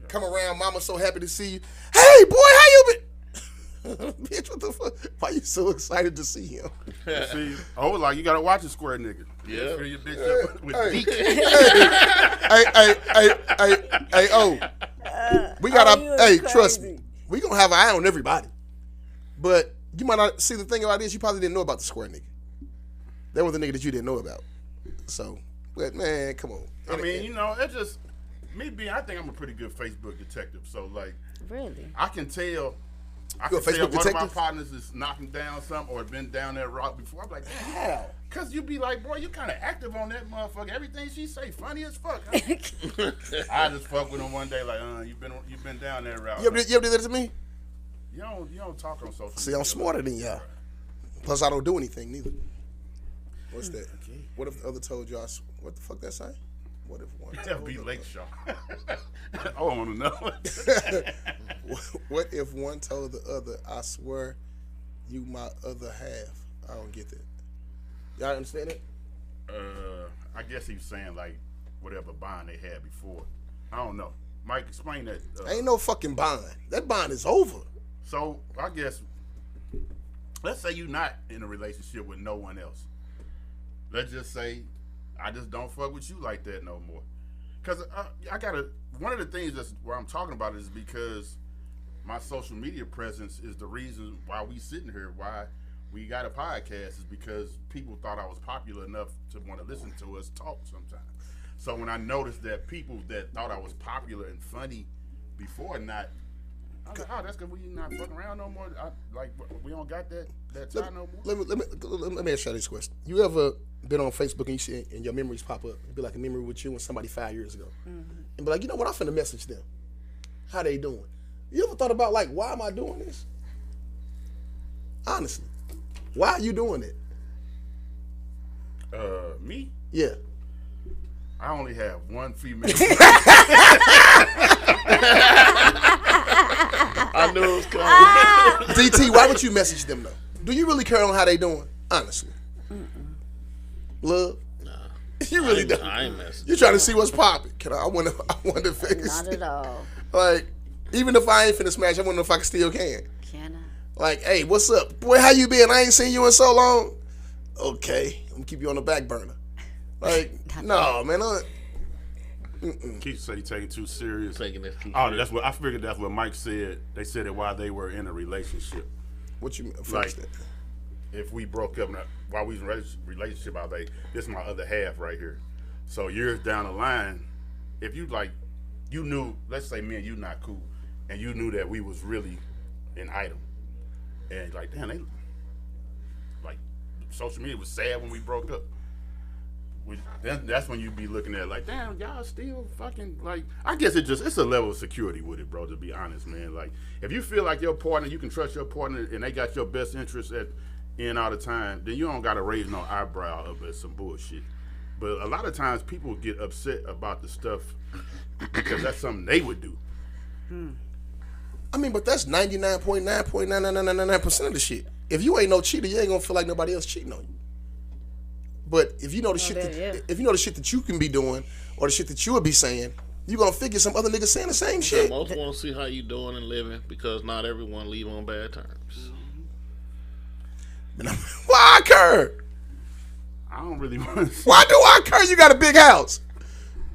Come around, mama so happy to see you. Hey boy, how you been? Bitch, what the fuck? Why you so excited to see him? See, like you gotta watch a square nigga. Yeah. Fill your bitch up with Hey. deep. Hey, we got you hey, is trust crazy. me. We gonna have an eye on everybody. But you might not see the thing about this, you probably didn't know about the square nigga. That was the nigga that you didn't know about. So, but man, come on. I mean, you know, it just I think I'm a pretty good Facebook detective. So like, Really? I can tell. You a Facebook one of my detective? partners is knocking down something or been down that route before. I'm like, How? Cause you be like, boy, you kind of active on that motherfucker. Everything she say, funny as fuck. Huh? I just fuck with him one day, like, you've been down that route. You ever did that to me? You don't talk on social media. See, I'm smarter than y'all. Plus, I don't do anything neither. What's that? What if the other told you? What the fuck that say? What if one? That'd be Lakeshore. I want to know. What if one told the other, "I swear, you my other half"? I don't get that. Y'all understand it? I guess he was saying like whatever bond they had before. I don't know. Mike, explain that. Ain't no fucking bond. That bond is over. So I guess, let's say you're not in a relationship with no one else. Let's just say I just don't fuck with you like that no more. Cause one of the things that's where I'm talking about is because my social media presence is the reason why we sitting here, why we got a podcast, is because people thought I was popular enough to want to listen to us talk sometimes. So when I noticed that people that thought I was popular and funny before I was like, oh, that's because we not fucking around no more. We don't got that tie no more. Let me ask you this question. You ever been on Facebook and you see and your memories pop up? It'd be like a memory with you and somebody 5 years ago. And be like, you know what, I'm finna message them. How they doing? You ever thought about like, why am I doing this? Honestly. Why are you doing it? Me? Yeah. I only have one female. I knew it was coming. DT, why would you message them though? Do you really care on how they doing? Honestly. Love? Nah. You really don't. I ain't messing. You trying to see what's popping. I want to figure. Not at all. Like, even if I ain't finna smash, I want to know if I can still can. Can I? Like, hey, what's up? Boy, how you been? I ain't seen you in so long. Okay, I'm gonna keep you on the back burner. Like, no, man. Keith said he taking too serious. Taking it too Oh, serious. that's what I figured. That's what Mike said. They said it while they were in a relationship. What you mean? Like, if we broke up while we was in a relationship, I was like, this is my other half right here. So years down the line, if you like, you knew, let's say me and you not cool, and you knew that we was really an item, and like, damn, they like social media was sad when we broke up. That's when you be looking at it like, damn, y'all still fucking, like, I guess it's a level of security with it, bro, to be honest, man. Like, if you feel like your partner, you can trust your partner and they got your best interests in all the time, then you don't got to raise no eyebrow of some bullshit. But a lot of times people get upset about the stuff because that's something they would do. I mean, but that's 99.99999% of the shit. If you ain't no cheater, you ain't gonna feel like nobody else cheating on you. But if you know the if you know the shit that you can be doing or the shit that you would be saying, you gonna figure some other niggas saying the same shit. Most want to see how you doing and living because not everyone leave on bad terms. Why I care? I don't really want to. Why do I care? You got a big house.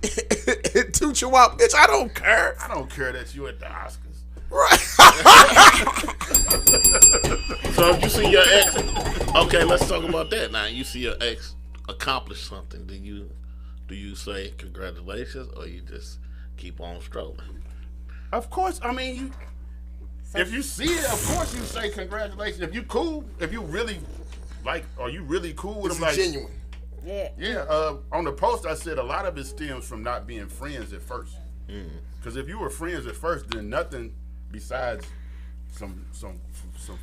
2 chihuahua, bitch. I don't care. I don't care that you at the Oscars. Right. So if you see your ex, okay, let's talk about that now. You see your ex accomplish something, do you say congratulations or you just keep on strolling? Of course, I mean, if you see it, of course you say congratulations. If you cool, if you really like, are you really cool with It's them? Like, genuine. Yeah. yeah. On the post, I said a lot of it stems from not being friends at first. Because if you were friends at first, then nothing besides some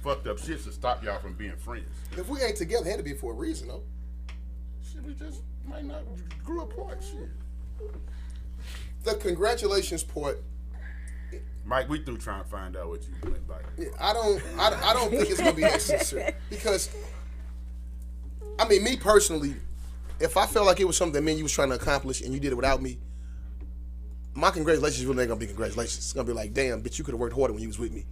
fucked up shit to stop y'all from being friends. If we ain't together, it had to be for a reason, though. Shit, we just might not grew apart. Shit. The congratulations part. Mike, we through trying to find out what you meant by it. I don't think it's gonna be necessary because, I mean, me personally, if I felt like it was something that me and you was trying to accomplish and you did it without me, my congratulations really ain't gonna be congratulations. It's gonna be like, damn, bitch, you could have worked harder when you was with me.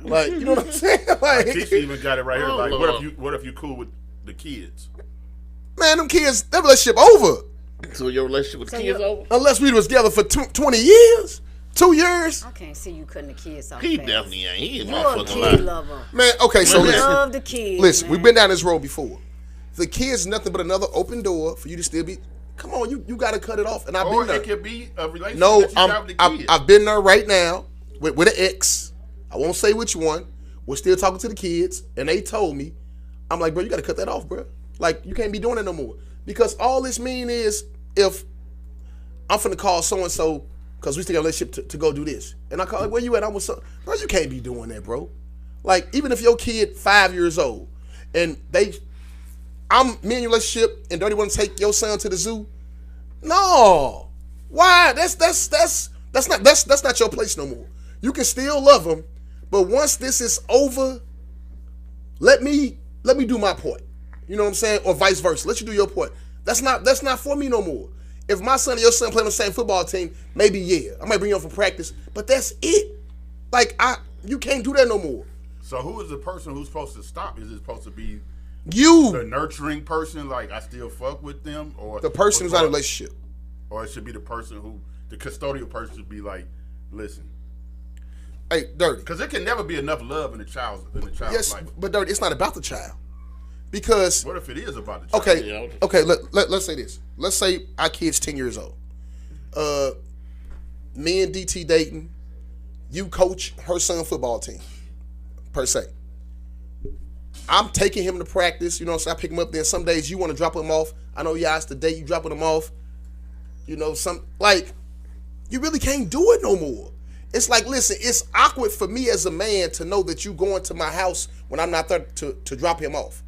Like, you know what I'm saying? Like, Tisha even got it right here. Oh, Like, Lord. what if you cool with the kids? man, them kids, that relationship over. So your relationship with the kids over? Unless we was together for 20 years, 2 years. I can't see you cutting the kids off. He fast. definitely ain't. He is You're a motherfucking kid lying. lover. Man, okay, so You listen. love the kids. Listen, man. we've been down this road before. The kids nothing but another open door for you to still be Come on, you got to cut it off. And I've Or been there. it could be a relationship No, that you have with the kid. I've been there right now with an ex. I won't say which one. We're still talking to the kids, and they told me, I'm like, bro, you got to cut that off, bro. Like, you can't be doing it no more. Because all this mean is, if I'm finna call so-and-so, because we still got a relationship to go do this. And I call, like, where you at? I'm with so, bro, you can't be doing that, bro. Like, even if your kid 5 years old, and me in your relationship, and Dirty want to take your son to the zoo, no. Why? That's not your place no more. You can still love him, but once this is over, let me do my part. You know what I'm saying? Or vice versa. Let you do your part. That's not for me no more. If my son and your son play on the same football team, maybe yeah, I might bring you on for practice, but that's it. Like you can't do that no more. So who is the person who's supposed to stop? Is it supposed to be you, the nurturing person, like I still fuck with them, or the person who's not in a relationship? Or it should be the person the custodial person should be like, listen. Hey, Dirty. Because it can never be enough love in a child's yes, life. But Dirty, it's not about the child. Because what if it is about the child? Okay, let's say this. Let's say our kid's 10 years old. Me and DT dating, you coach her son football team, per se. I'm taking him to practice, you know, so I pick him up there. Some days you want to drop him off. I know you asked the date, you dropping him off. You know, you really can't do it no more. It's like, listen, it's awkward for me as a man to know that you going to my house when I'm not there to drop him off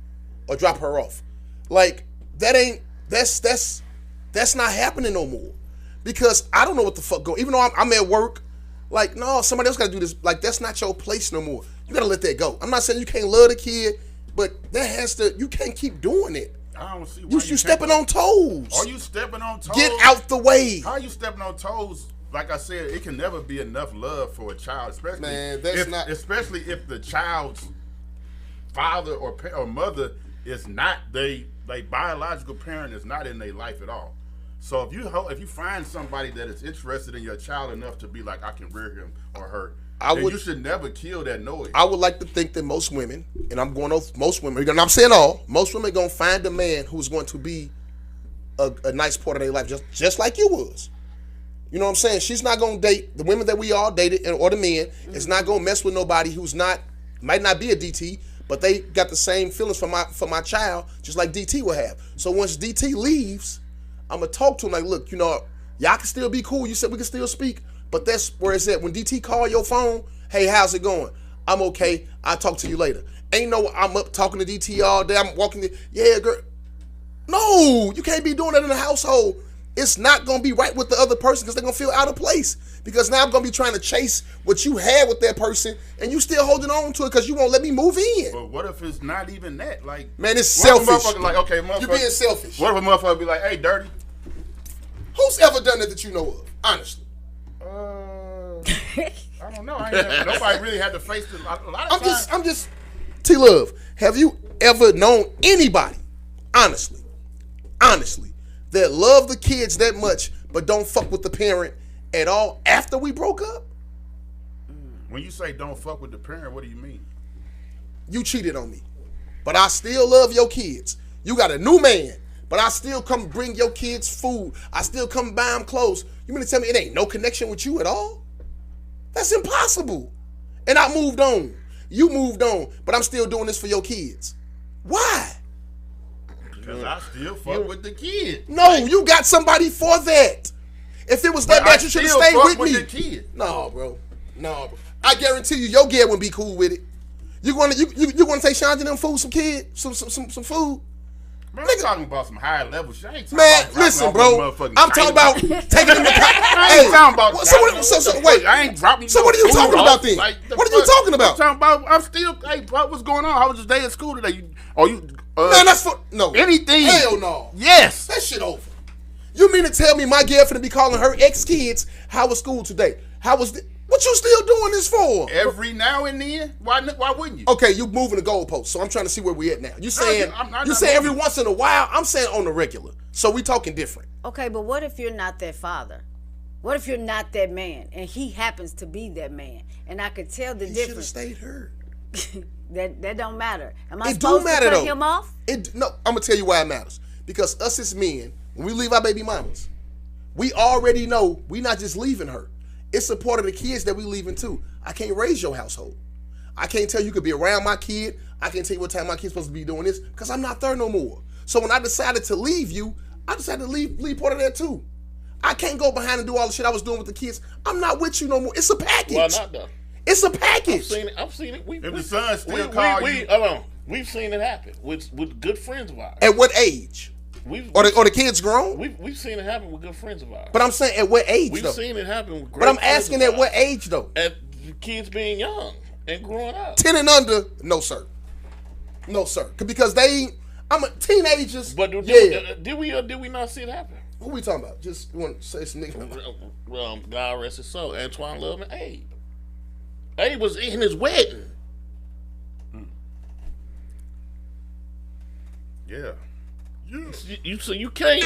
or drop her off. Like, that's not happening no more. Because I don't know what the fuck going. Even though I'm at work, like, no, somebody else got to do this. Like, that's not your place no more. You got to let that go. I'm not saying you can't love the kid, but you can't keep doing it. I don't see why you stepping on toes. Are you stepping on toes? Get out the way. How are you stepping on toes? Like I said, it can never be enough love for a child, especially especially if the child's father or mother is not they biological parent is not in their life at all. So if you find somebody that is interested in your child enough to be like, I can rear him or her, you should never kill that noise. I would like to think that most women, and I'm going off most women, and I'm saying most women are going to find a man who's going to be a nice part of their life, just like you was. You know what I'm saying? She's not going to date the women that we all dated, or the men. Is not going to mess with nobody who's might not be a DT, but they got the same feelings for my child, just like DT will have. So once DT leaves, I'm going to talk to him like, look, you know, y'all can still be cool. You said we can still speak, but that's where it's at. When DT call your phone, hey, how's it going? I'm okay. I'll talk to you later. Ain't no I'm up talking to DT all day. I'm walking yeah, girl. No, you can't be doing that in the household. It's not going to be right with the other person because they're going to feel out of place. Because now I'm going to be trying to chase what you had with that person and you still holding on to it because you won't let me move in. But what if it's not even that? Like, man, it's selfish. Like, okay, you're being selfish. What if a motherfucker be like, hey, Dirty? Who's ever done that you know of? Honestly. I don't know. Nobody really had to face it. A lot of times. I'm just, T-Love, have you ever known anybody, honestly, that love the kids that much but don't fuck with the parent at all after we broke up? When you say don't fuck with the parent, what do you mean? You cheated on me, but I still love your kids. You got a new man, but I still come bring your kids food. I still come buy them clothes. You mean to tell me it ain't no connection with you at all? That's impossible. And I moved on. You moved on, but I'm still doing this for your kids. Why? Because I still fuck with the kid. No, you got somebody for that. If it was that bad, you should have stayed with me. The kid. No, bro. I guarantee you, your kid wouldn't be cool with it. You want to take Shonda them food, some food? Man, I'm talking about some high level shit. Listen, bro. I'm talking about taking them to I ain't talking about. Wait, I ain't dropping. So what are you talking about then? What are you talking about? I'm still. Hey, what's going on? How was your day at school today? Man, that's for no anything. Hell no. Yes, that shit over. You mean to tell me my girlfriend be calling her ex kids? How was school today? How was what you still doing this for? Every now and then. Why wouldn't you? Okay, you moving the goalpost. So I'm trying to see where we at now. You saying every once in a while? I'm saying on the regular. So we talking different. Okay, but what if you're not that father? What if you're not that man and he happens to be that man? And I could tell the difference. Should have stayed hurt. That don't matter. Am I supposed to cut him off? No, I'm gonna tell you why it matters. Because us as men, when we leave our baby mamas, we already know we not just leaving her. It's a part of the kids that we leaving too. I can't raise your household. I can't tell you could be around my kid. I can't tell you what time my kid's supposed to be doing this because I'm not there no more. So when I decided to leave you, I decided to leave part of that too. I can't go behind and do all the shit I was doing with the kids. I'm not with you no more. It's a package. Well, not though. It's a package. I've seen it. If the son still call you, hold on. We've seen it happen with good friends of ours. At what age? Or the kids grown? We've seen it happen with good friends of ours. But I'm saying at what age We've though? seen it happen with great But I'm friends asking of at what ours. age though? At the kids being young and growing up. 10 and under, no sir. No sir. Because I'm a teenagers. But did we not see it happen? What we talking about? Just want to say some niggas. God rest his soul. Antoine Love and Abe. Abe was in his wedding. yeah. So you can't.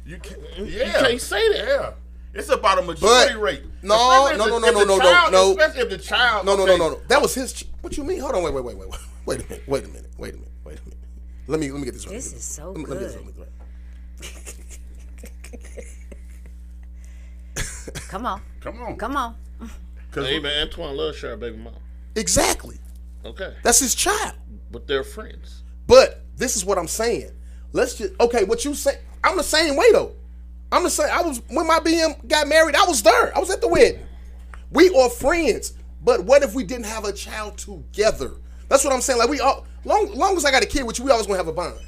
You can't. You Yeah. can't say that. Yeah. It's about a majority rate. No. Especially if the child. No. That was his. What you mean? Hold on. Wait a minute. Let me get this right. This is so Let me good. get this right. Come on. Cause Abe and Antoine Love share a baby mom. Exactly. Okay. That's his child. But they're friends. But this is what I'm saying. What you say? I'm the same way though. I'm the same. When my BM got married, I was there. I was at the wedding. We are friends. But what if we didn't have a child together? That's what I'm saying. Like we all, long as I got a kid with you, we always gonna have a bond.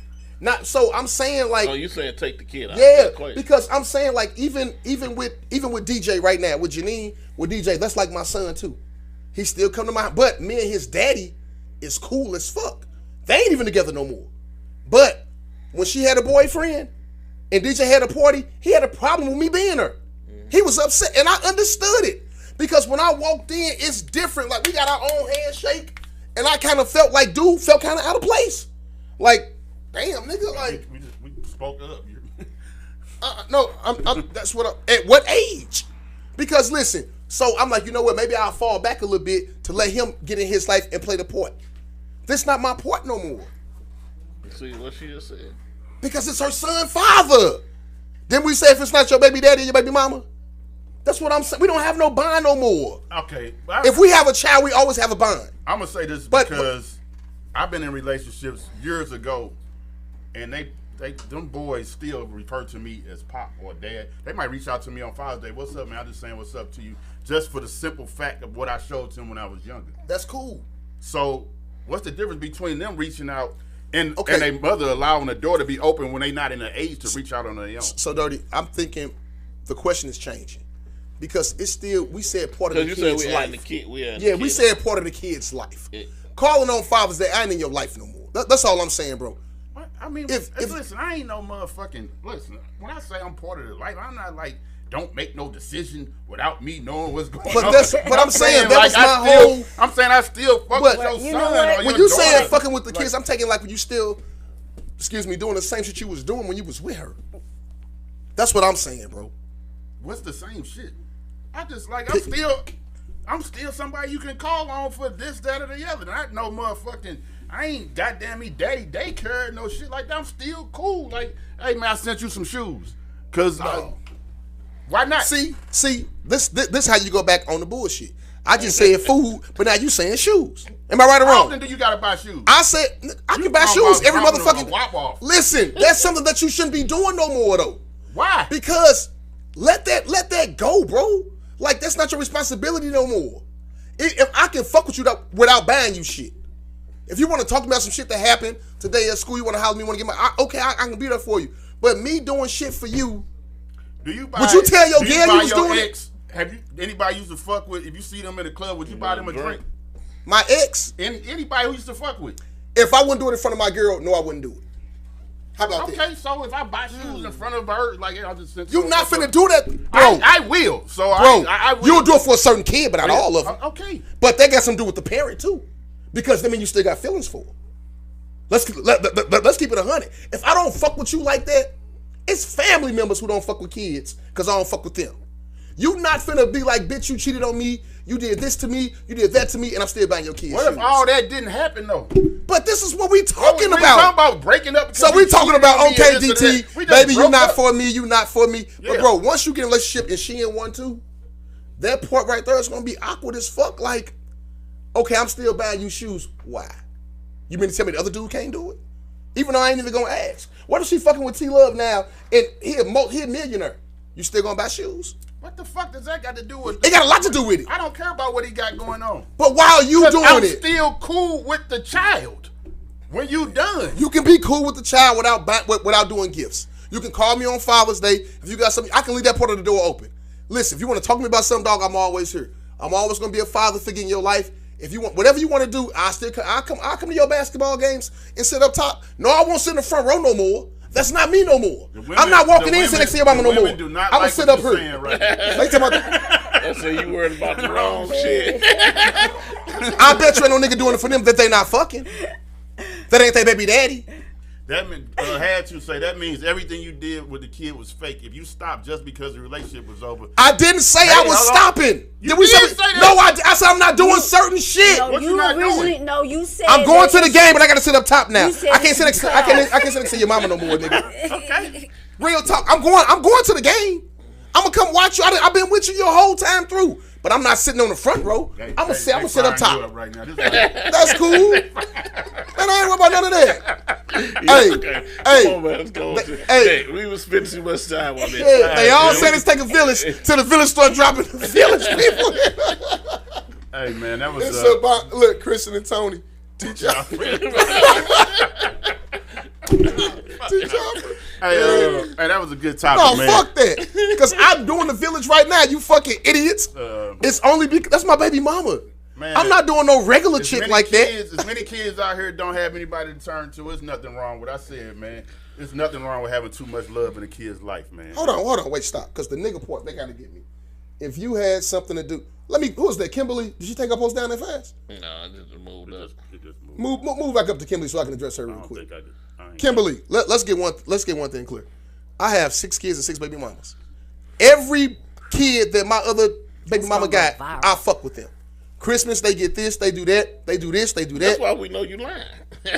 Not so. I'm saying like. Oh, you saying take the kid out? Yeah, because I'm saying like even with DJ right now with Janine with DJ, that's like my son too. He still come to my. But me and his daddy is cool as fuck. They ain't even together no more. But when she had a boyfriend and DJ had a party, he had a problem with me being there. He was upset, and I understood it because when I walked in, it's different. Like we got our own handshake, and I kind of felt like dude felt kind of out of place. Like, damn, nigga, like we spoke up. no, that's what. At what age? Because listen, so I'm like, you know what? Maybe I'll fall back a little bit to let him get in his life and play the part. This not my part no more. See what she just said. Because it's her son father. Then we say if it's not your baby daddy and your baby mama. That's what I'm saying. We don't have no bond no more. Okay. If we have a child, we always have a bond. I'm gonna say this But- because I've been in relationships years ago, and them boys still refer to me as pop or dad. They might reach out to me on Father's Day. What's up, man? I'm just saying what's up to you, just for the simple fact of what I showed to them when I was younger. That's cool. So, what's the difference between them reaching out and Okay. a mother allowing the door to be open when they not in the age to reach out on their own? So Dirty, I'm thinking the question is changing. Because it's still, we said part of the Because you said kid's we life. adding the kid. We said part of the kid's life. Yeah. Calling on Father's Day, I ain't in your life no more. That's all I'm saying, bro. What? I mean, If- listen, I ain't no motherfucking, listen, when I say I'm part of the life, I'm not like, don't make no decision without me knowing what's going on. But I'm saying that was my whole. I'm saying I still fuck But with your you son. know what? Or When your you saying daughter. fucking with the Like, kids, I'm taking like when you still, doing the same shit you was doing when you was with her. That's what I'm saying, bro. what's the same shit? I just like I'm still somebody you can call on for this, that, or the other. Not no motherfucking. I ain't goddamn me daddy daycare, no shit like that. I'm still cool. Like, hey man, I sent you some shoes. Cause why not? See, this how you go back on the bullshit. I just said food, but now you saying shoes. Am I right or How wrong? often do you gotta buy shoes? I said I can buy talking shoes about every dropping motherfucking. a whop off. Listen, that's something that you shouldn't be doing no more though. Why? Because let that go, bro. Like that's not your responsibility no more. If I can fuck with you without buying you shit. If you want to talk about some shit that happened today at school, you want to holler at me, want to get I can be there for you. But me doing shit for you. Do you buy? Would you tell your do girl buy you was your doing ex, Have you anybody used to fuck with? If you see them in the club, would you buy them a drink? My ex, Anybody who used to fuck with? if I wouldn't do it in front of my girl, no, I wouldn't do it. How about that? Okay, so if I buy shoes in front of her, like I'll just send You not finna do that, bro. I will. So Bro, I will. you'll do it for a certain kid, but not all of them. Okay. But that got something to do with the parent too, because I mean you still got feelings for. 'Em. Let's keep it 100. If I don't fuck with you like that, it's family members who don't fuck with kids because I don't fuck with them. You not finna be like, bitch, you cheated on me. You did this to me. You did that to me, and I'm still buying your kids. What if all that didn't happen though? But this is what we talking We about. talking about breaking up. So we talking about, okay, DT, baby, you not up. for me, you not for me. Yeah. But bro, once you get in a relationship and she in one too, that part right there is gonna be awkward as fuck. Like, okay, I'm still buying you shoes. Why? You mean to tell me the other dude can't do it? Even though I ain't even gonna ask. What if she fucking with T Love now and he a millionaire? You still gonna buy shoes? What the fuck does that got to do with It got a lot to do with it. I don't care about what he got going on. But while you doing I'm it, still cool with the child. When you done. you can be cool with the child without doing gifts. You can call me on Father's Day. If you got something, I can leave that part of the door open. Listen, if you want to talk to me about something, dog, I'm always here. I'm always gonna be a father figure in your life. If you want whatever you want to do, I'll come to your basketball games and sit up top. No, I won't sit in the front row no more. That's not me no more. I'm not walking in sitting next to your mama no more. I'm gonna sit up here. Right That's so you worried about the wrong shit. I bet you ain't no nigga doing it for them that they not fucking. That ain't their baby daddy. That had to say that means everything you did with the kid was fake. If you stopped just because the relationship was over, I didn't say I was stopping. You did say that. No, I said I'm not doing certain shit. No, What you you not originally, doing? no, you said I'm going to the game, but I gotta sit up top now. You said I can't sit next. I can't sit next to your mama no more, nigga. okay. Real talk. I'm going to the game. I'm gonna come watch you. I've been with you your whole time through, but I'm not sitting on the front row. I'm gonna sit up top. Right now. That's cool. Man, I ain't worried about none of that. Come on, man, let's go. Hey, we was spending too much time on this. Yeah, they all said it's take a village till the village start dropping the village people. Hey man, that was It's about look, Christian and Tony. Teach y'all. Hey, that was a good topic, No, man. fuck that. Because I'm doing the village right now, you fucking idiots. It's only because that's my baby mama. Man, I'm not doing no regular as chick many like kids, that. As many kids out here don't have anybody to turn to. There's nothing wrong with what I said, man. There's nothing wrong with having too much love in a kid's life, man. Hold on, wait, stop. Because the nigga part, they gotta get me. If you had something to do, who was that? Kimberly? Did she take her post down that fast? No, I just moved up. Move back up to Kimberly so I can address her real I don't quick. think I ain't- Kimberly, let's get one thing clear. I have 6 kids and 6 baby mamas. Every kid that my other baby mama got, I fuck with them. Christmas, they get this, they do that, they do this, they do that. That's why we know you lying.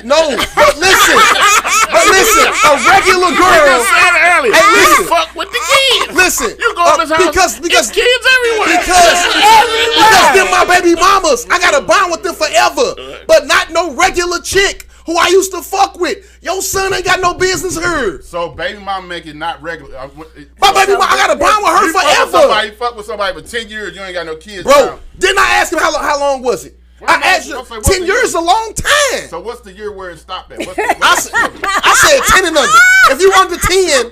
No, but listen, a regular girl. Earlier. Hey, listen. You fuck with the kids. Listen, You go in this house. because it's kids everywhere. Because they're my baby mamas. I gotta bond with them forever, but not no regular chick who I used to fuck with. Your son ain't got no business here. So baby mama make it not regular. My baby mama, I gotta bond with her forever. You fuck with somebody for 10 years, you ain't got no kids. Bro, now. didn't I ask him how long was it? Well, I asked you, I'll say, what's 10 the years is year? a long time. So what's the year where it stopped at? I said 10 and under. If you under 10,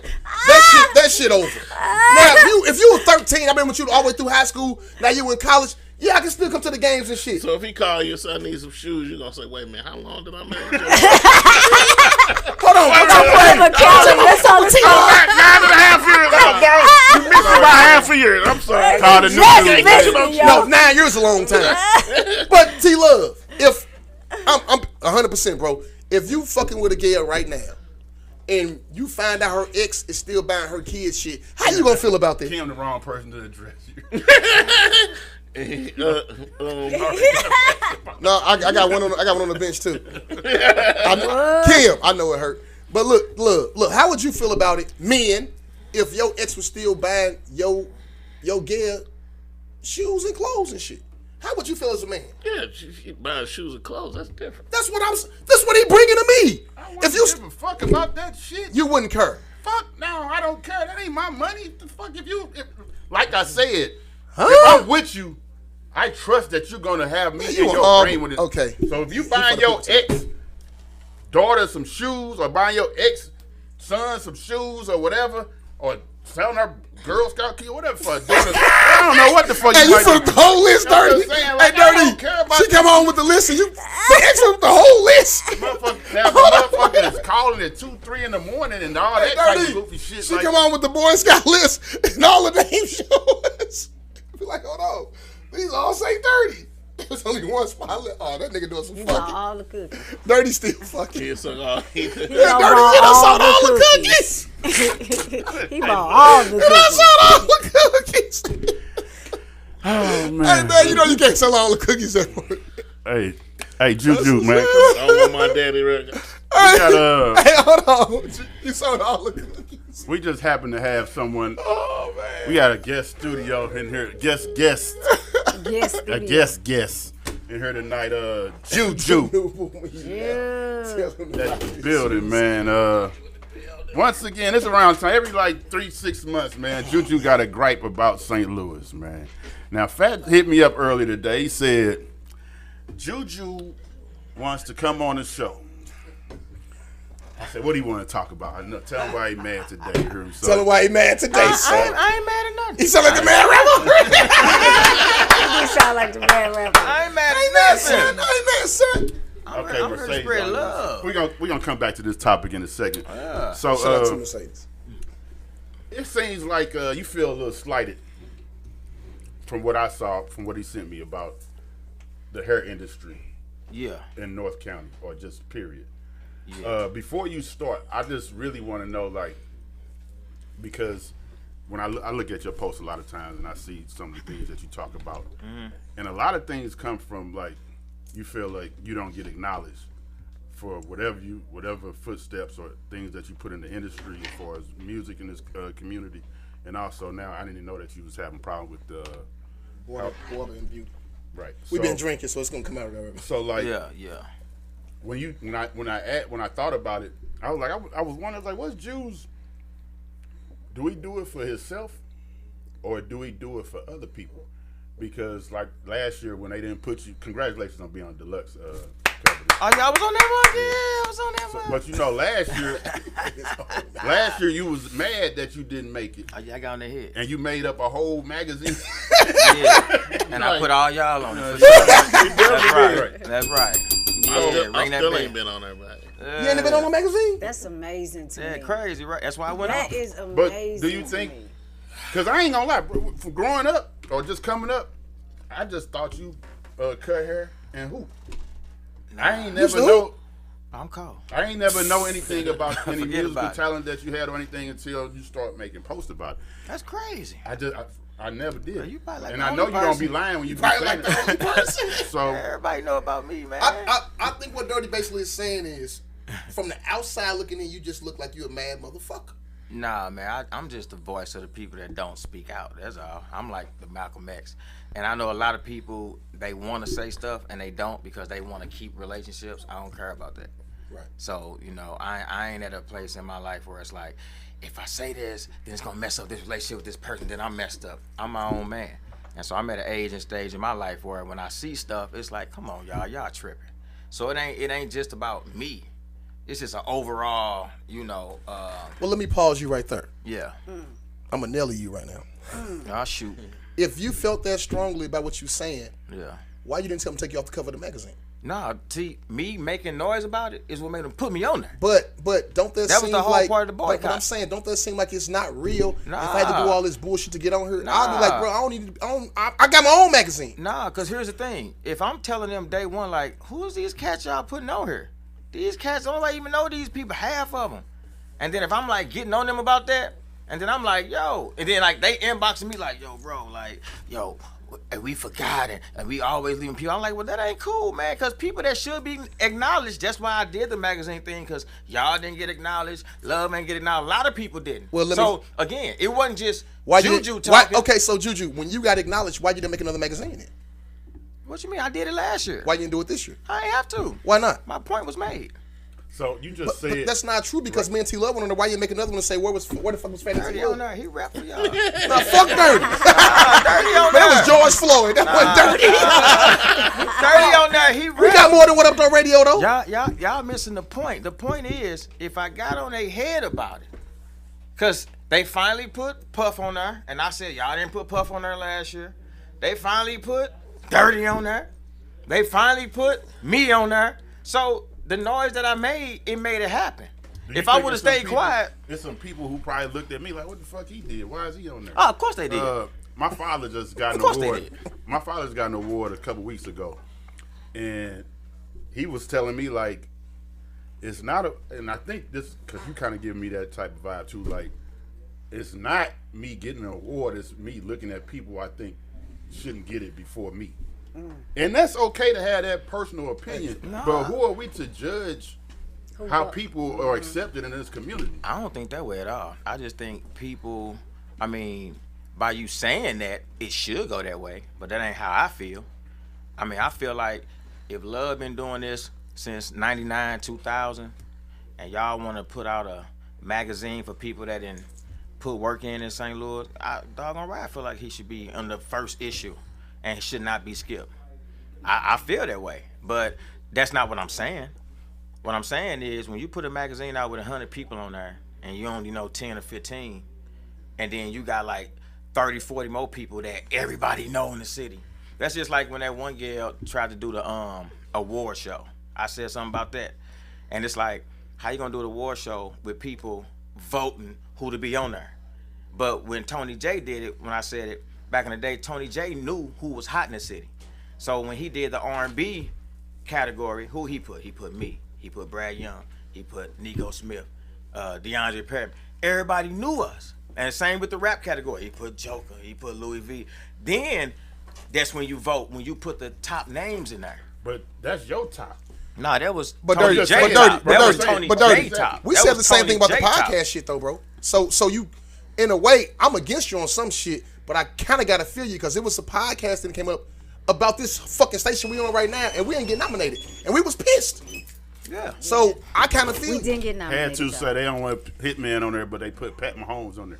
that shit over. Now, if you were 13, I've been with you all the way through high school, now you in college, yeah, I can still come to the games and shit. So if he call you, son needs some shoes, you're going to say, wait a minute, how long did I make you? Hold on. That's all it's called. 9.5 years. You missed about half a year. I'm sorry. Call the new No, 9 years is a long time. But T-Love, if I'm 100%, bro. If you fucking with a girl right now and you find out her ex is still buying her kids shit, how you gonna feel about that? Kim, the wrong person to address you. No, I got one on the bench too. Kim, I know it hurt. But look, how would you feel about it, men, if your ex was still buying your girl shoes and clothes and shit? How would you feel as a man? Yeah, she buying shoes and clothes. That's different. That's what he bringing to me. I If you wouldn't give a fuck about that shit. you wouldn't care. Fuck no, I don't care. That ain't my money. The fuck like I said, Huh? if I'm with you, I trust that you're gonna have me in you your are- brain with it. okay. So if you buying your ex daughter some shoes, or buying your ex son some shoes or whatever, or selling her Girl Scout kid, whatever for a daughter, I don't know what the fuck Hey, you might from do. the whole list, You know what Dirty? I'm saying? Hey, Like, I don't Dirty. care about She come on with the list and you ex with the whole list. Motherfucker is calling at 2, 3 in the morning and all that type of Dirty. goofy shit. She like, come on with the Boy Scout list and all the name shows. Be like, hold on, these all say 30. There's only one spot left. Oh, that nigga doing some You bought fucking. all the cookies. Dirty still fucking. Yeah, so, Yeah, Dirty, bought you done sold all the cookies. He bought all the You done cookies. sold all the cookies. Oh man. Hey man, you know you can't sell all the cookies at work. Hey, Juju, man. I want my daddy record. We got Hey, hold on. You sold all the cookies. we just happen to have someone. Oh man. We got a guest studio in here. Guest. Yes, A guest in here tonight. Juju. That's the building, man. Once again, it's around time. Every like 3-6 months, man, Juju got a gripe about St. Louis, man. Now, Fat hit me up earlier today. He said, Juju wants to come on the show. I said, what do you want to talk about? Tell him why he mad today. Hear him say. Tell him why he mad today, son. I ain't mad at nothing. He sound like the mad rapper. You sound like the bad rapper. I ain't mad I at nothing. ain't mad, son. Okay, I'm here to spread love. We're gonna come back to this topic in a second. Yeah. So Shout out to Mercedes. it seems like you feel a little slighted from what I saw, from what he sent me about the hair industry Yeah. in North County, or just period. Yeah. Before you start, I just really want to know, like, because when I look at your posts a lot of times and I see some of the things that you talk about, and a lot of things come from, like, you feel like you don't get acknowledged for whatever footsteps or things that you put in the industry as far as music in this community. And also now I didn't know that you was having a problem with the Water and beauty. right. We've So- been drinking, so it's gonna come out already. So like Yeah. when I thought about it, I was like I was wondering, like, what's Juice? Do he do it for himself, or do he do it for other people? Because like last year when they didn't put you, congratulations on being on Deluxe cover. Oh, yeah, I was on that one. Yeah, I was on that one. But you know, last year you was mad that you didn't make it, Oh, yeah, I got on their head. and you made up a whole magazine. Yeah. And I put all y'all on it. That's right. Yeah, I ring that still bell. ain't been on that back. You ain't been on no magazine? That's amazing to Yeah, me. crazy, right? That's why I went That off. is But amazing. do you think? To me. Because I ain't gonna lie, bro, from growing up or just coming up, I just thought you cut hair and hoop. I ain't never hoop? know. I'm cold. I ain't never know anything about any Forget musical about it. talent that you had or anything until you start making posts about it. That's crazy. I never did. you probably like and the I know only you don't be person. lying when you be Probably saying like the only person. it. So Everybody know about me, man. I think what Dirty basically is saying is, from the outside looking in, you just look like you a mad motherfucker. Nah, man, I'm just the voice of the people that don't speak out. That's all. I'm like the Malcolm X. And I know a lot of people, they want to say stuff and they don't because they want to keep relationships. I don't care about that. Right. So, you know, I ain't at a place in my life where it's like, if I say this, then it's going to mess up this relationship with this person, then I'm messed up. I'm my own man. And so I'm at an age and stage in my life where when I see stuff, it's like, come on, y'all tripping. So it ain't just about me. It's just an overall, you know, Well, let me pause you right there. yeah. I'm gonna nail you right now. I'll shoot. If you felt that strongly about what you're saying, Yeah. why you didn't tell them to take you off the cover of the magazine? Nah, see, me making noise about it is what made them put me on there. But don't that That was seem the whole like part of the but what boycott. I'm saying, don't that seem like it's not real? Nah. If I had to do all this bullshit to get on here, I'll be Nah. like, bro, I don't need to. I got my own magazine. Nah, because here's the thing. If I'm telling them day one, like, who's these cats y'all putting on here? These cats, don't even know these people, half of them. And then if I'm, like, getting on them about that, and then I'm like, yo, and then, like, they inboxing me like, yo, bro, like, yo, and we forgot it, and we always leaving people. I'm like, well, that ain't cool, man, because people that should be acknowledged, that's why I did the magazine thing, because y'all didn't get acknowledged, love ain't get acknowledged, a lot of people didn't. Well, so, again, it wasn't just Why Juju you, talking. okay, so Juju, when you got acknowledged, why you didn't make another magazine then? What you mean? I did it last year. Why you didn't do it this year? I ain't have to. Why not? My point was made. So you just But said that's not true because me and T Love went on there. Why you make another one and say where the fuck was Fantasy Dirty on Love? there, he rap for y'all. Nah, fuck Dirty. Dirty on That was there. George Floyd. That wasn't Dirty. Dirty on there, he We rap. got more than what up on radio though. Y'all missing the point. The point is, if I got on their head about it, because they finally put Puff on there, and I said, y'all didn't put Puff on there last year. They finally put Dirty on there. They finally put me on there. So the noise that I made, it made it happen. Do you If I think would have there's some stayed people- quiet, there's some people who probably looked at me like, what the fuck he did? Why is he on there? oh, of course they did. My father just got an Of course they award. did. My father just got an award a couple weeks ago, and he was telling me like, it's not a. And I think this because you kind of give me that type of vibe too. Like, it's not me getting an award. It's me looking at people I think shouldn't get it before me. And that's okay to have that personal opinion. But who are we to judge how people are accepted in this community? I don't think that way at all. I just think people, I mean, by you saying that, it should go that way, but that ain't how I feel. I mean, I feel like if Love been doing this since 99, 2000, and y'all want to put out a magazine for people that didn't put work in St. Louis, doggone right, I feel like he should be on the first issue and should not be skipped. I feel that way, but that's not what I'm saying. What I'm saying is when you put a magazine out with 100 people on there and you only know 10 or 15, and then you got like 30, 40 more people that everybody know in the city. That's just like when that one girl tried to do the award show. I said something about that. And it's like, how you gonna do the award show with people voting who to be on there? But when Tony J did it, when I said it back in the day, Tony J knew who was hot in the city. So when he did the R&B category, who he put? He put me. He put Brad Young. He put Nico Smith, DeAndre Perry. Everybody knew us. And same with the rap category. He put Joker. He put Louis V. Then that's when you vote, when you put the top names in there. But that's your top. Nah, that was Tony J top. That was Tony J top. We said the same thing about the podcast shit though, bro. So you, in a way, I'm against you on some shit, but I kind of got to feel you because it was a podcast that came up about this fucking station we on right now, and we ain't get nominated, and we was pissed. Yeah. So I kind of feel We didn't get nominated. Had to say they don't want Hitman on there, but they put Pat Mahomes on there.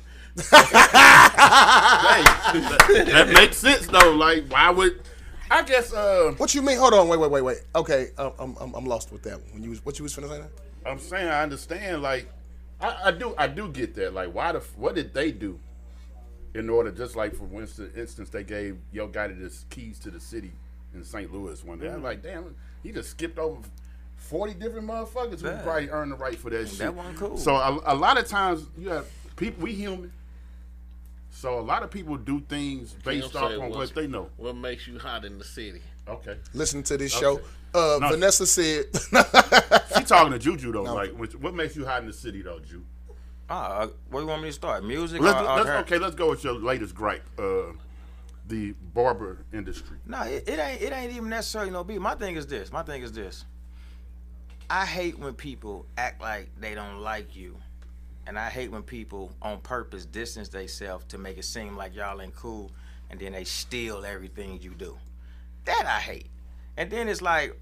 That makes sense though. Like, why would? I guess. What you mean? Hold on, wait. Okay, I'm lost with that one. What you was finna say now? I'm saying I understand. Like, I do get that. Like, what did they do in order? Just like for instance, they gave Yo Gotti the keys to the city in St. Louis one day. I'm like, damn, he just skipped over 40 different motherfuckers who probably earned the right for that shit. That wasn't cool. So a lot of times you have people. We human. So a lot of people do things based off on what they know. What makes you hot in the city? Okay. Listen to this show. Vanessa said. She talking to Juju though. Like, what makes you hot in the city though, Ju? Where do you want me to start? Music? Let's go with your latest gripe. The barber industry. No, it ain't even necessarily no beef. My thing is this. I hate when people act like they don't like you. And I hate when people on purpose distance themselves to make it seem like y'all ain't cool, and then they steal everything you do. That I hate. And then it's like,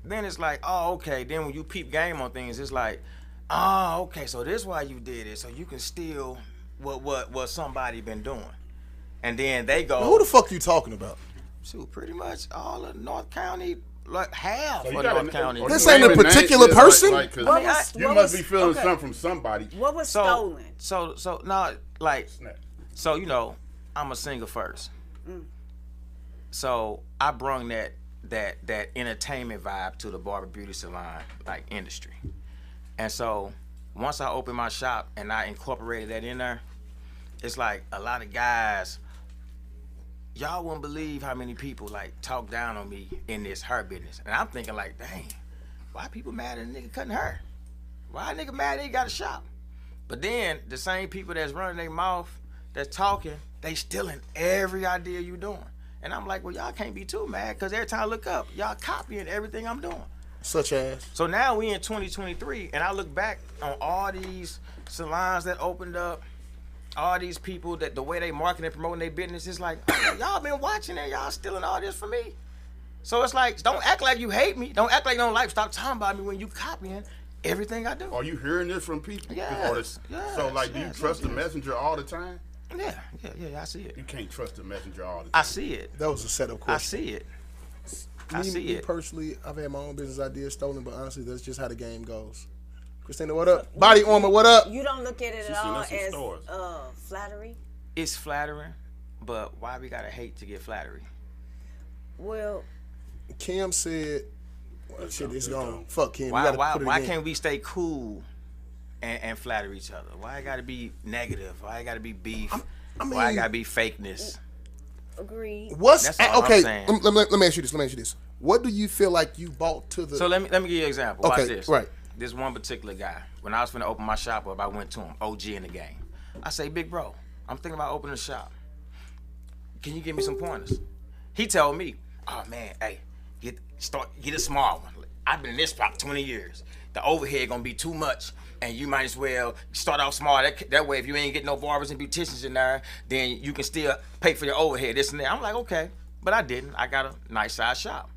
oh, okay. Then when you peep game on things, it's like, oh, okay. So this is why you did it, so you can steal what somebody been doing. And then they go, who the fuck you talking about? Shoot, pretty much all of North County. Like half of North County. This ain't a particular person. You must be feeling something from somebody. What was stolen? So now, like, so you know, I'm a singer first. So I brung that entertainment vibe to the barber beauty salon like industry, and so once I opened my shop and I incorporated that in there, it's like a lot of guys. Y'all wouldn't believe how many people like talk down on me in this hair business. And I'm thinking like, dang, why people mad at a nigga cutting hair? Why a nigga mad he got a shop? But then the same people that's running their mouth, that's talking, they stealing every idea you doing. And I'm like, well, y'all can't be too mad because every time I look up, y'all copying everything I'm doing. Such as? So now we in 2023 and I look back on all these salons that opened up, all these people that the way they market and promoting their business is like, oh, y'all been watching it, y'all stealing all this from me. So it's like, don't act like you hate me. Don't act like you don't like. Stop talking about me when you copying everything I do. Are you hearing this from people? Yes. So like, do you trust the messenger all the time? Yeah, I see it. You can't trust the messenger all the time. I see it. That was a setup question. I see it. I see it. Personally, I've had my own business ideas stolen, but honestly, that's just how the game goes. Christina, what up? Body Armor, what up? You don't look at it at all as flattery? It's flattering, but why we gotta hate to get flattery? Well, Kim said, well, shit, it's gone. Fuck Kim. Why can't we stay cool and flatter each other? Why it gotta be negative? Why it gotta be beef? Why it gotta be fakeness? Agreed. Okay? Let me ask you this. What do you feel like you bought to the? So let me give you an example. Okay, Watch this. right. This one particular guy, when I was finna open my shop up, I went to him, OG in the game. I say, big bro, I'm thinking about opening a shop. Can you give me some pointers? He told me, oh man, hey, get a small one. I've been in this spot 20 years. The overhead gonna be too much, and you might as well start off small. That way, if you ain't getting no barbers and beauticians in there, then you can still pay for your overhead, this and that. I'm like, okay, but I didn't. I got a nice size shop.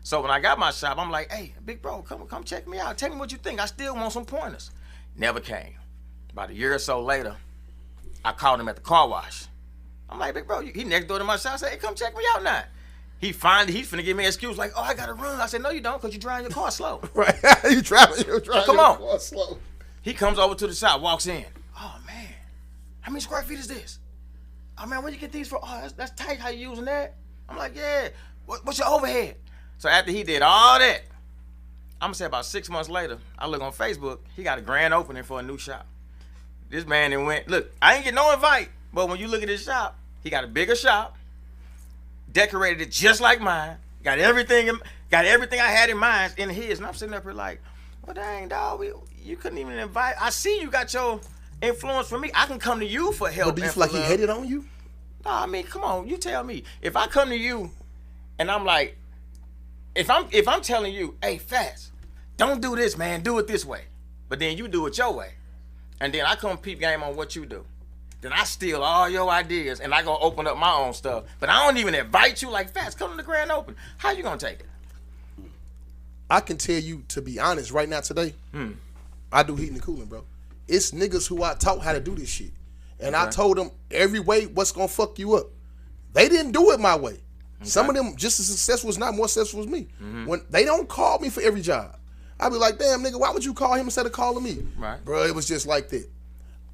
So when I got my shop, I'm like, hey, big bro, come check me out. Tell me what you think. I still want some pointers. Never came. About a year or so later, I called him at the car wash. I'm like, big bro, he next door to my shop. I said, hey, come check me out now. He's finna give me an excuse like, oh, I gotta run. I said, no, you don't, because you're driving your car slow. Right. You're driving your car slow. He comes over to the shop, walks in. Oh, man, how many square feet is this? Oh, man, where'd you get these for? Oh, that's tight. How you using that? I'm like, yeah. What's your overhead? So after he did all that, I'm gonna say about 6 months later, I look on Facebook, he got a grand opening for a new shop. This man then went, look, I ain't get no invite, but when you look at his shop, he got a bigger shop, decorated it just like mine, got everything I had in mind in his, and I'm sitting up here like, well, dang, dog, you couldn't even invite. I see you got your influence from me. I can come to you for help. But do you feel like he hated on you? No, I mean, come on, you tell me. If I come to you, and I'm like, if I'm telling you, hey, Fats, don't do this, man, do it this way, but then you do it your way, and then I come peep game on what you do. Then I steal all your ideas and I go open up my own stuff. But I don't even invite you like, Fats, come to the grand open. How you gonna take it? I can tell you, to be honest, right now today, I do heating and cooling, bro. It's niggas who I taught how to do this shit. And I told them every way what's gonna fuck you up. They didn't do it my way. Okay. Some of them just as successful as not more successful as me. When they don't call me for every job, I be like, damn nigga, why would you call him instead of calling me? Right. Bro, it was just like that.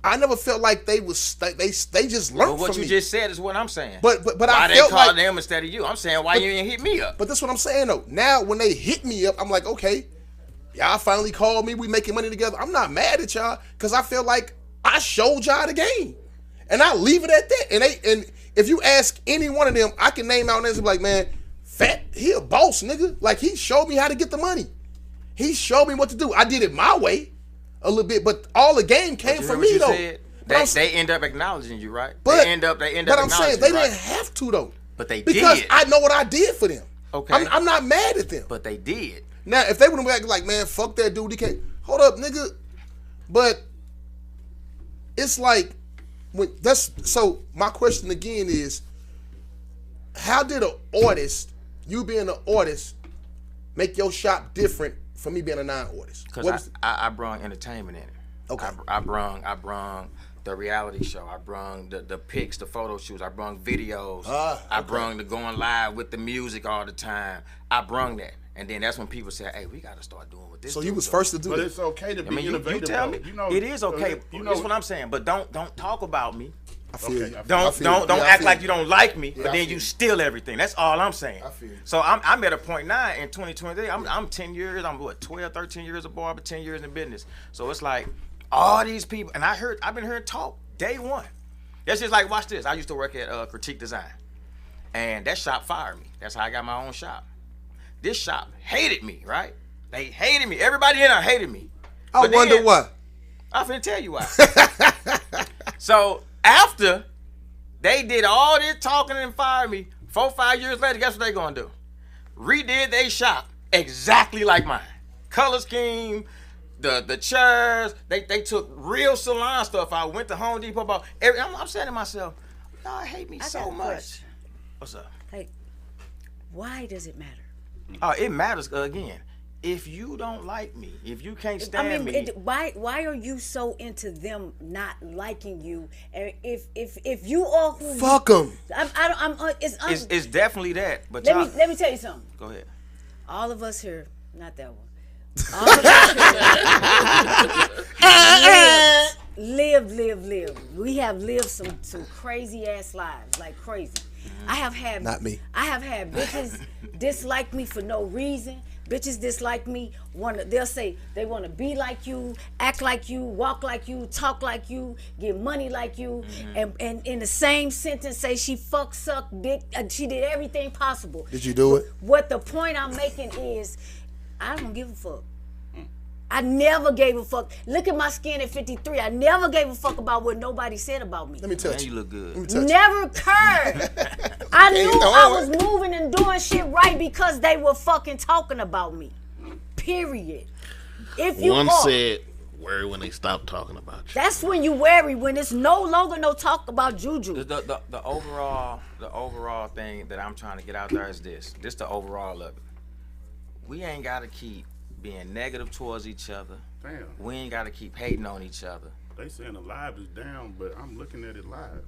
I never felt like they just learned from me. But what you just said is what I'm saying. But why I felt they call like them instead of you? I'm saying why you ain't hit me up. But that's what I'm saying though. Now when they hit me up, I'm like, okay, y'all finally called me. We making money together. I'm not mad at y'all because I feel like I showed y'all the game, and I leave it at that. And if you ask any one of them, I can name out names and be like, man, Fat, he a boss, nigga. Like he showed me how to get the money. He showed me what to do. I did it my way a little bit, but all the game came from me though. They end up acknowledging you, right? But they end up. But I'm saying they didn't have to though. But they because did. I know what I did for them. Okay. I'm not mad at them. But they did. Now, if they would have acted like, man, fuck that dude, he can't. Hold up, nigga. But it's like so. My question again is, how did an artist, you being an artist, make your shop different from me being a non-artist? Because I brung entertainment in it. Okay. I brung the reality show. I brung the pics, the photo shoots. I brung videos. I brung the going live with the music all the time. I brung that. And then that's when people say, hey, we got to start doing what this So you was first to do that. But it's okay to be innovative. You tell me. You know, it is okay. You know, That's what I'm saying. But don't talk about me. I feel you. Don't act like you don't like me, but then you steal everything. That's all I'm saying. I feel you. So I'm at a point now in 2023. I'm 10 years. I'm what 12, 13 years a barber, 10 years in business. So it's like all these people, and I've been hearing talk day one. That's just like, watch this. I used to work at Critique Design, and that shop fired me. That's how I got my own shop. This shop hated me, right? They hated me. Everybody in there hated me. I wonder why. I'm finna tell you why. So after they did all this talking and fired me, 4 or 5 years later, guess what they gonna do? Redid they shop exactly like mine. Color scheme, the chairs. They took real salon stuff. I went to Home Depot about. I'm saying to myself, y'all hate me so much. What's up? Like, why does it matter? It matters again. If you don't like me, if you can't stand me, why are you so into them not liking you? And if you are who fuck them, it's definitely that. But let me tell you something. Go ahead. All of us here, not that one. All of us here live. We have lived some crazy ass lives, like crazy. I have had not me. I have had bitches dislike me for no reason. Bitches dislike me. They'll say they want to be like you, act like you, walk like you, talk like you, get money like you, and in the same sentence say she fuck, suck, dick. She did everything possible. Did you do it? What the point I'm making is, I don't give a fuck. I never gave a fuck. Look at my skin at 53. I never gave a fuck about what nobody said about me. Let me touch you. Look good. Never cared. I knew I was moving and doing shit right because they were fucking talking about me. Period. If you One said, worry when they stop talking about you. That's when you worry, when it's no longer no talk about Juju. The overall thing that I'm trying to get out there is this. This the overall of it. We ain't gotta keep being negative towards each other. Damn. We ain't gotta keep hating on each other. They saying the live is down, but I'm looking at it live.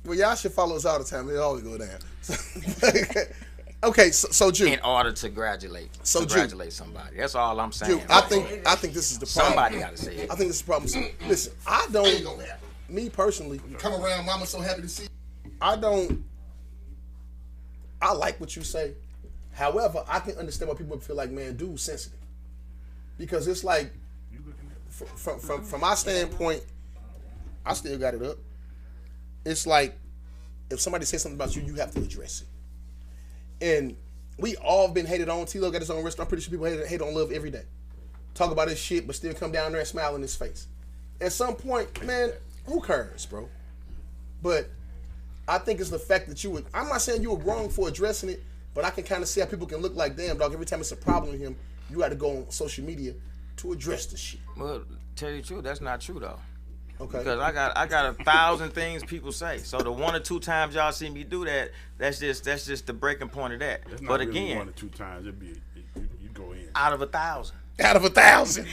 Well, y'all should follow us all the time. It always go down. Okay, so Juju. In order to congratulate somebody. That's all I'm saying. Juju, I think this is the problem. Somebody gotta say it. I think this is the problem. So, listen, I don't. Me personally, come around. Mama's so happy to see. I like what you say. However, I can understand why people feel like, man, dude's sensitive, because it's like, from my standpoint, I still got it up. It's like, if somebody says something about you, you have to address it. And we all been hated on. T-Lo got his own restaurant. I'm pretty sure people hate on Love every day. Talk about his shit, but still come down there and smile in his face. At some point, man, who cares, bro? But I think it's the fact that I'm not saying you were wrong for addressing it, but I can kind of see how people can look like, damn, dog, every time it's a problem with him, you got to go on social media to address the shit. Well, tell you the truth, that's not true, though. Okay. Because I got 1,000 things people say. So the 1 or 2 times y'all see me do that, that's just the breaking point of that. That's not but really again, 1 or 2 times. It'd be you go in. Out of 1,000. Out of 1,000.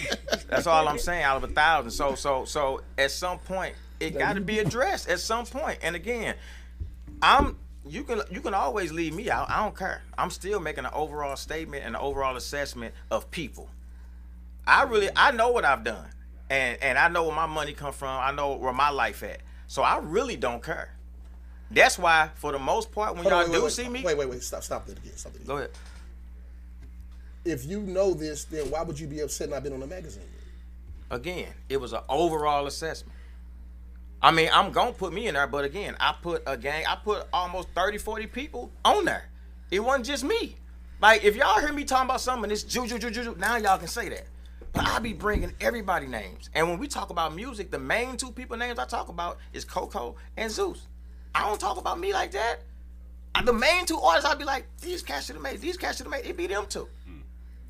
That's all I'm saying. Out of 1,000. So at some point it got to be addressed. At some point. And again, you can always leave me out. I don't care. I'm still making an overall statement and an overall assessment of people. I know what I've done. And I know where my money come from. I know where my life at. So I really don't care. That's why, for the most part, when y'all do see me... Wait. Stop that again. Go ahead. If you know this, then why would you be upset not being on the magazine? Again, it was an overall assessment. I mean, I'm going to put me in there, but again, I put almost 30, 40 people on there. It wasn't just me. Like, if y'all hear me talking about something and it's Juju, now y'all can say that. But I be bringing everybody names. And when we talk about music, the main 2 people names I talk about is Coco and Zeus. I don't talk about me like that. The main 2 artists, I'd be like, these cats should have made, it be them 2.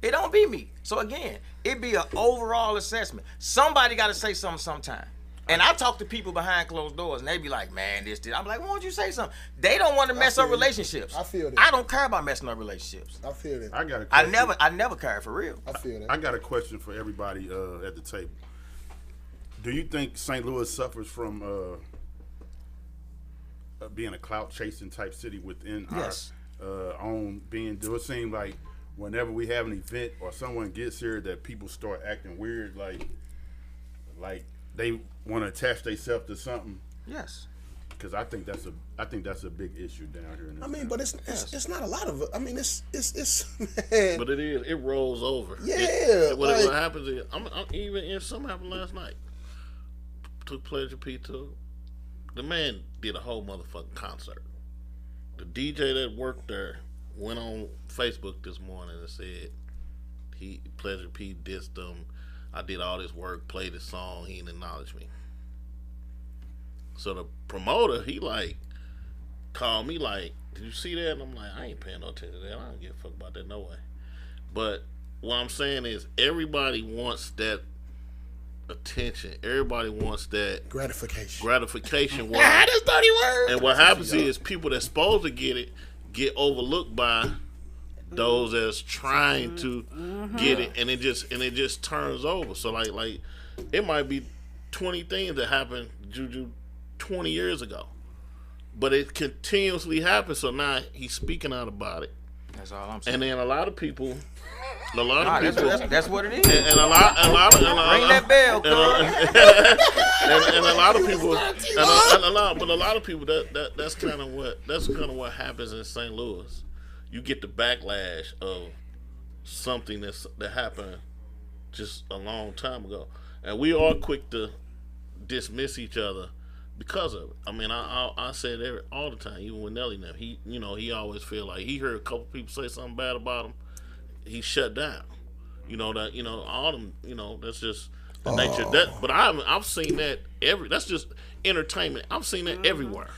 It don't be me. So again, it be an overall assessment. Somebody got to say something sometime. And I talk to people behind closed doors, and they be like, man, this. I'm like, why don't you say something? They don't want to mess up relationships. I feel that. I don't care about messing up relationships. I feel that. I got a question. I never care, for real. I feel that. I got a question for everybody at the table. Do you think St. Louis suffers from being a clout chasing type city within our own being? Do it seem like whenever we have an event or someone gets here that people start acting weird, like they want to attach themselves to something? Yes. Because I think that's a big issue down here. In this town. But it's not a lot of it. I mean, it's man. But it rolls over. Yeah. What happens is, I'm even if something happened last night, took Pleasure P to, the man did a whole motherfucking concert. The DJ that worked there went on Facebook this morning and said Pleasure P dissed him. I did all this work, played his song, he didn't acknowledge me. So the promoter, he called me like, did you see that? And I'm like, I ain't paying no attention to that. I don't give a fuck about that, no way. But what I'm saying is everybody wants that attention. Everybody wants that gratification. That's dirty word. And what happens is people that's supposed to get it get overlooked by those that's trying to get it, and it just turns over. So like it might be 20 things that happened Juju 20 years ago, but it continuously happens. So now he's speaking out about it. That's all I'm saying. And then a lot of people. That's what it is. And a lot ring that bell, and a lot of people, but a lot of people that's kind of what happens in St. Louis. You get the backlash of something that happened just a long time ago, and we are quick to dismiss each other because of it. I mean, I say it all the time, even with Nelly now. He always feel like he heard a couple people say something bad about him, he shut down. All them. That's just the nature of that. But I've seen that that's just entertainment. I've seen that everywhere.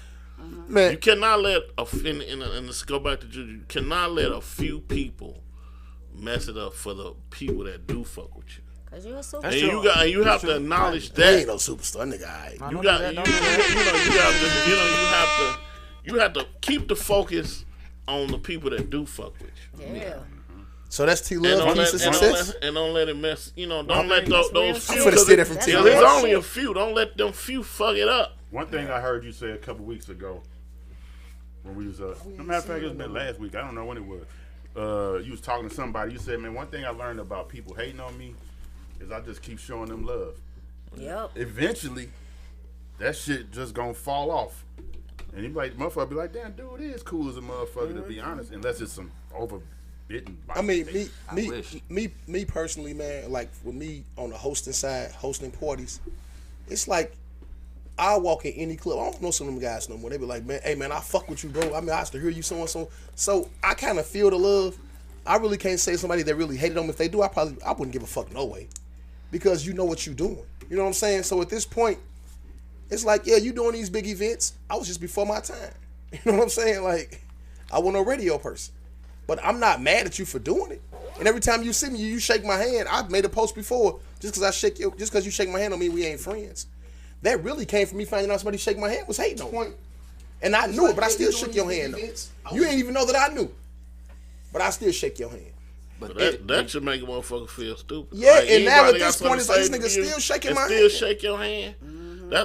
Man, You cannot let and let's go back to Juju. You cannot let a few people mess it up for the people that do fuck with you. Cause you're a superstar. And you have to acknowledge they that. ain't no superstar, nigga. Right. You have to keep the focus on the people that do fuck with you. Yeah. So that's T And Love don't, keys to success. don't let it mess. Don't let those few. I'm finna steal that from T There's Love. only a few. Don't let them few fuck it up. One thing I heard you say a couple weeks ago when we was no matter of fact, it's been last week. I don't know when it was. You was talking to somebody. You said, "Man, one thing I learned about people hating on me is I just keep showing them love. Yep. Eventually, that shit just gonna fall off, and you like motherfucker be like, damn, dude, it is cool as a motherfucker to be honest, unless it's some overbitten. I mean, wish. me personally, man. Like with me on the hosting side, hosting parties, it's like I walk in any club. I don't know some of them guys no more. They be like, man, hey man, I fuck with you, bro. I mean, I used to hear you so and so. So I kind of feel the love. I really can't say somebody that really hated them. If they do, I wouldn't give a fuck no way, because you know what you're doing. You know what I'm saying? So at this point, it's like, yeah, you doing these big events. I was just before my time. You know what I'm saying? Like, I wasn't a radio person, but I'm not mad at you for doing it. And every time you see me, you shake my hand. I've made a post before. Just because you shake my hand don't mean we ain't friends. That really came from me finding out somebody shake my hand was hating on me. And I knew it, but I still shook your hand though. You ain't even know that I knew. But I still shake your hand. But That should make a motherfucker feel stupid. Yeah, Like, and now anybody at got this point, it's something like, to this say nigga to you still shaking and my still hand. shake your hand.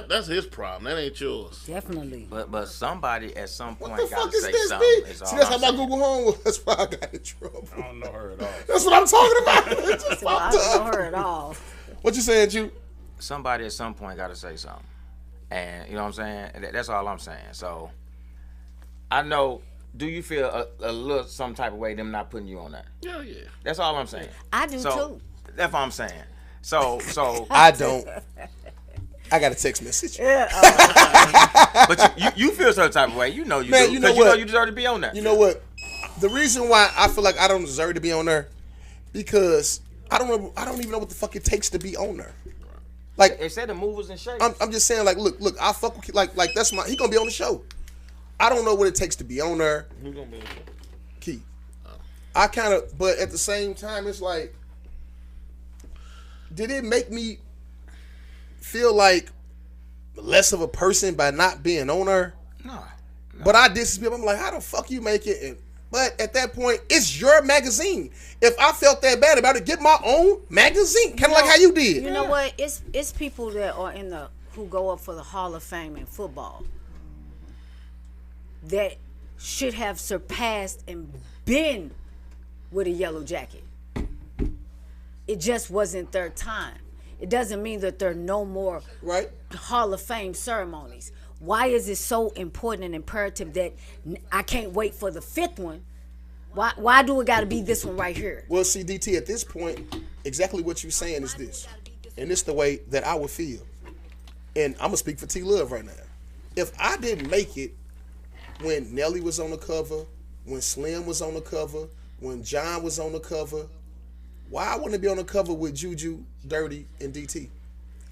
That's his problem. That ain't yours. Definitely. But somebody at some point What the got fuck to is say this, something. B? Is all See, that's I'm how my saying. Google Home was. That's why I got in trouble. I don't know her at all. That's what I'm talking about. It's just Well, I fucked don't know up. her at all. What you saying, Ju? Somebody at some point got to say something, and you know what I'm saying. That's all I'm saying. So I know. Do you feel a little some type of way them not putting you on that? Yeah. That's all I'm saying. I do So too. that's what I'm saying. So I don't. I got a text message. but you feel some type of way. You know you Man, do. you know Because you know what? you deserve to be on that. You know what? The reason why I feel like I don't deserve to be on there, because I don't even know what the fuck it takes to be on there. Like, They said the movers and shakers. I'm just saying, like, look, I fuck with, like that's he gonna be on the show. I don't know what it takes to be on there. Who's gonna be on the show? Keith. I kind of, but at the same time, it's like, did it make me feel like less of a person by not being on her? No. But I did some people. I'm like, how the fuck you make it? But at that point, it's your magazine. If I felt that bad about it, get my own magazine, kind of like how you did. You know what? It's people that are who go up for the Hall of Fame in football that should have surpassed and been with a yellow jacket. It just wasn't their time. It doesn't mean that there are no more Right? Hall of Fame ceremonies. Why is it so important and imperative that I can't wait for the fifth one? Why do it got to be this one right here? Well, see, DT, at this point, exactly what you're saying is this. And it's the way that I would feel. And I'm going to speak for T Love right now. If I didn't make it when Nelly was on the cover, when Slim was on the cover, when John was on the cover, why wouldn't it be on the cover with Juju, Dirty, and DT?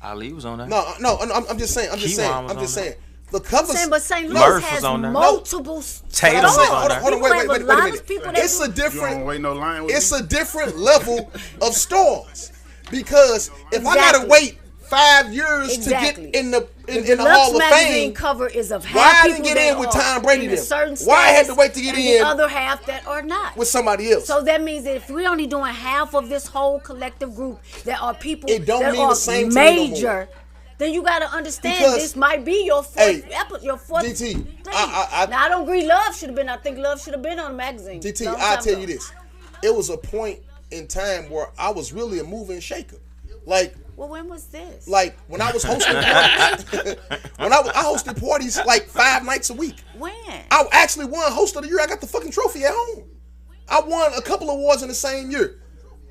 Ali was on that. No, I'm just saying. Keywan was on there. The covers. But St. Louis Murph has was on there. multiple Tatum stars. was on there. Hold on, People wait have a a lot minute. of people that It's a You don't different. wait no line with It's me? a different level of stars, because if I gotta Exactly. wait 5 years Exactly. to get in the The Hall of magazine Fame, cover is of half why I people didn't get that in with are Tom Brady in a then? certain Why I had status to wait to get and in the other half that are not. with somebody else? So that means that if we're only doing half of this whole collective group that are people It don't that mean are the same to me no more. major, then you got to understand Because- this might be your fourth Hey, your fourth DT, thing. I- Now I don't agree. Love should have been. I think Love should have been on the magazine. DT, Long I'll time tell ago. you this. It was a point in time where I was really a mover and shaker. Like When was this? when I was hosting parties, I hosted parties like 5 nights a week. When? I actually won Host of the Year. I got the fucking trophy at home. I won a couple awards in the same year.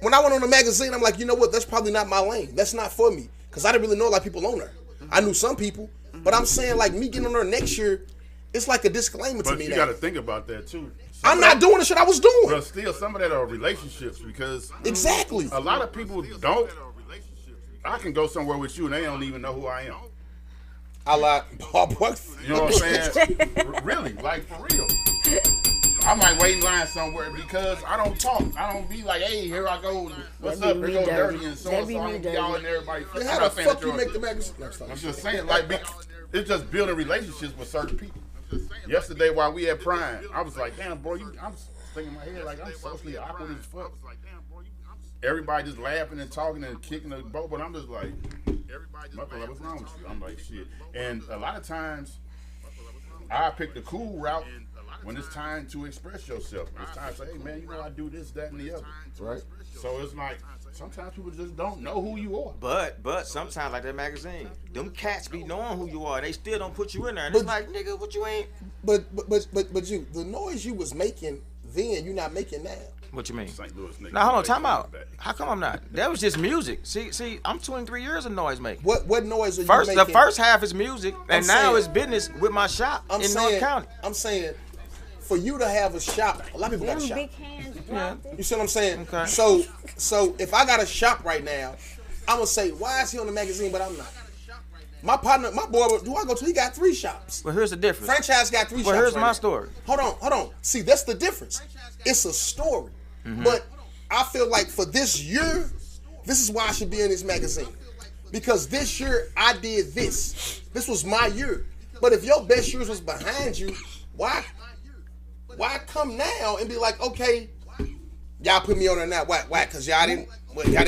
When I went on the magazine, I'm like, you know what? That's probably not my lane. That's not for me. Because I didn't really know a lot of people on there. I knew some people. But I'm saying, like, me getting on there next year, it's like a disclaimer to But me you now. got to think about that too. I'm not doing the shit I was doing. But still, some of that are relationships because Exactly. a lot of people don't. I can go somewhere with you and they don't even know who I am. I like Bob Bucks. You know what I'm saying? Really, like for real. I might wait in line somewhere because I don't talk. I don't be like, hey, here I go. What's up? Here go dirty and so and so. I don't be all in everybody. How the fuck you make the magazine? I'm just saying, like, it's just building relationships with certain people. Yesterday while we had Prime, I was like, damn, bro, I'm thinking in my head like I'm socially awkward as fuck. Everybody just laughing and talking and kicking the boat, but I'm just like, motherfucker, what's wrong with you? I'm like, shit. And a lot of times, I pick the cool route when it's time to express yourself. It's time to say, hey, man, you know I do this, that, and the other. Right? So it's like, sometimes people just don't know who you are. But sometimes, like that magazine, them cats be knowing who you are. They still don't put you in there. And it's like, nigga, what you ain't? But you, the noise you was making then, you're not making now. What you mean? St. Louis nigga. Now, hold on, time out. How come I'm not? That was just music. See, I'm 23 years of noise making. What noise are you making? The first half is music, and now it's business with my shop in North County. I'm saying, for you to have a shop, a lot of people got a shop. Big hands dropped it. You see what I'm saying? Okay. So if I got a shop right now, I'm gonna say, why is he on the magazine but I'm not? My partner, my boy, do I go to? He got 3 shops. Well, here's the difference. Franchise got 3 shops. Well, here's right my now. story. Hold on. See, that's the difference. It's a story. But I feel like for this year, this is why I should be in this magazine. Because this year I did this. This was my year. But if your best years was behind you, why come now and be like, okay, y'all put me on there now? Why? Because y'all didn't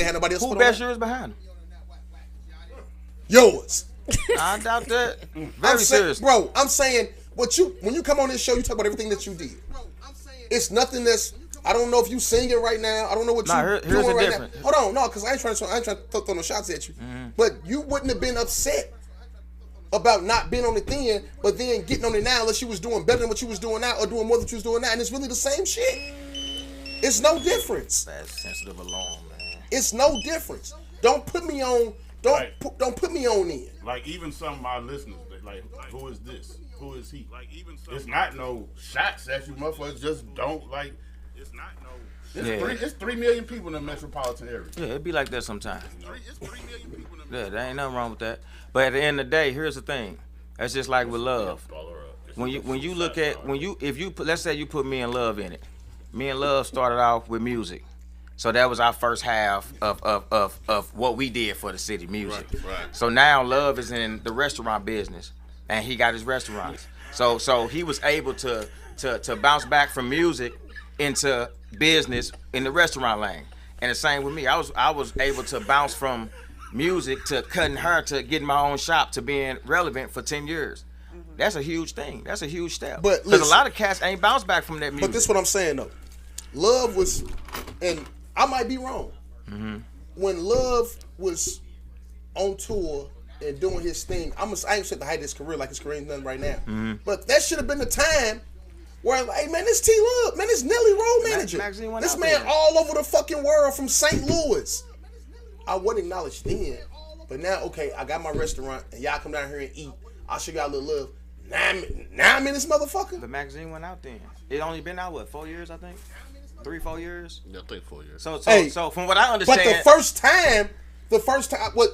have nobody else. Who best years behind him? Yours. I doubt that. Very seriously. Bro, I'm saying, when you come on this show, you talk about everything that you did. It's nothing that's, I don't know if you singing right now. I don't know what you're doing right now. Hold on, no, because I ain't trying to throw no shots at you. But you wouldn't have been upset about not being on it then, but then getting on it now unless you was doing better than what you was doing now or doing more than what you was doing now. And it's really the same shit. It's no difference. That's sensitive alarm, man. It's no difference. Don't put me on. Don't put me on in. Like even some of my listeners, like, who is this? Who is he? Like even it's not no shots at you, motherfuckers. Just don't like. It's not no. It's 3 million people in the metropolitan area. Yeah, it'd be like that sometimes. It's 3 million people. Yeah, there ain't nothing wrong with that. But at the end of the day, here's the thing. That's just like with love. When you look at let's say you put Me and Love in it. Me and Love started off with music. So that was our first half of what we did for the city, music. Right. So now Love is in the restaurant business, and he got his restaurants. So he was able to bounce back from music into business in the restaurant lane. And the same with me. I was able to bounce from music to cutting hair to getting my own shop to being relevant for 10 years. That's a huge thing. That's a huge step. Because a lot of cats ain't bounced back from that music. But this is what I'm saying though. Love was, and I might be wrong. When Love was on tour and doing his thing, I ain't saying the height of his career like his career ain't done right now. But that should have been the time where, hey man, this T Love, man, this Nelly Road Manager, this man all over the fucking world from St. Louis. I wouldn't acknowledge then, but now, okay, I got my restaurant and y'all come down here and eat. I'll show y'all a little love. Now I'm in this motherfucker. The magazine went out then. It only been out, 4 years, I think? 3-4 years? Yeah, I think 4 years. So from what I understand. But the first time,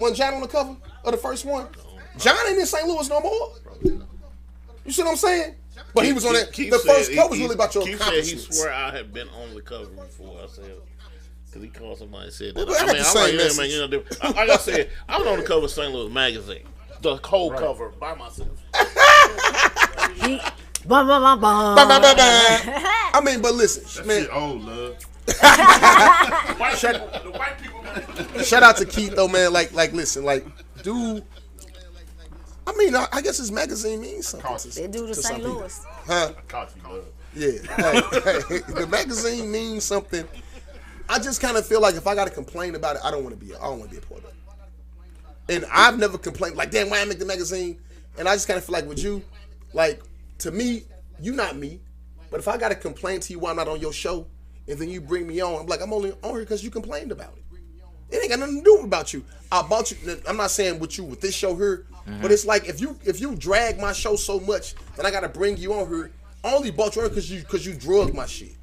when John on the cover of the first one, John ain't in St. Louis no more. You see what I'm saying? But he was on that. The first cover was really about your accomplishments. He swore I had been on the cover before. I said, because he called somebody and said that. Well, I like I said, I was on the cover of St. Louis magazine. The whole cover by myself. I mean, but listen, man. Old love. Shout out to Keith though, man. Like, listen, like, dude. I mean, I guess his magazine means something. They do to St. Louis. Huh? Yeah. Hey, the magazine means something. I just kind of feel like if I got to complain about it, I don't want to be a part of it. And I've never complained, like, damn, why I make the magazine? And I just kind of feel like with you, like, to me, you not me. But if I got to complain to you while I'm not on your show, and then you bring me on, I'm like, I'm only on here because you complained about it. It ain't got nothing to do about you. I bought you. I'm not saying with you with this show here, but it's like if you drag my show so much, then I got to bring you on here. I only bought you on because you drug my shit.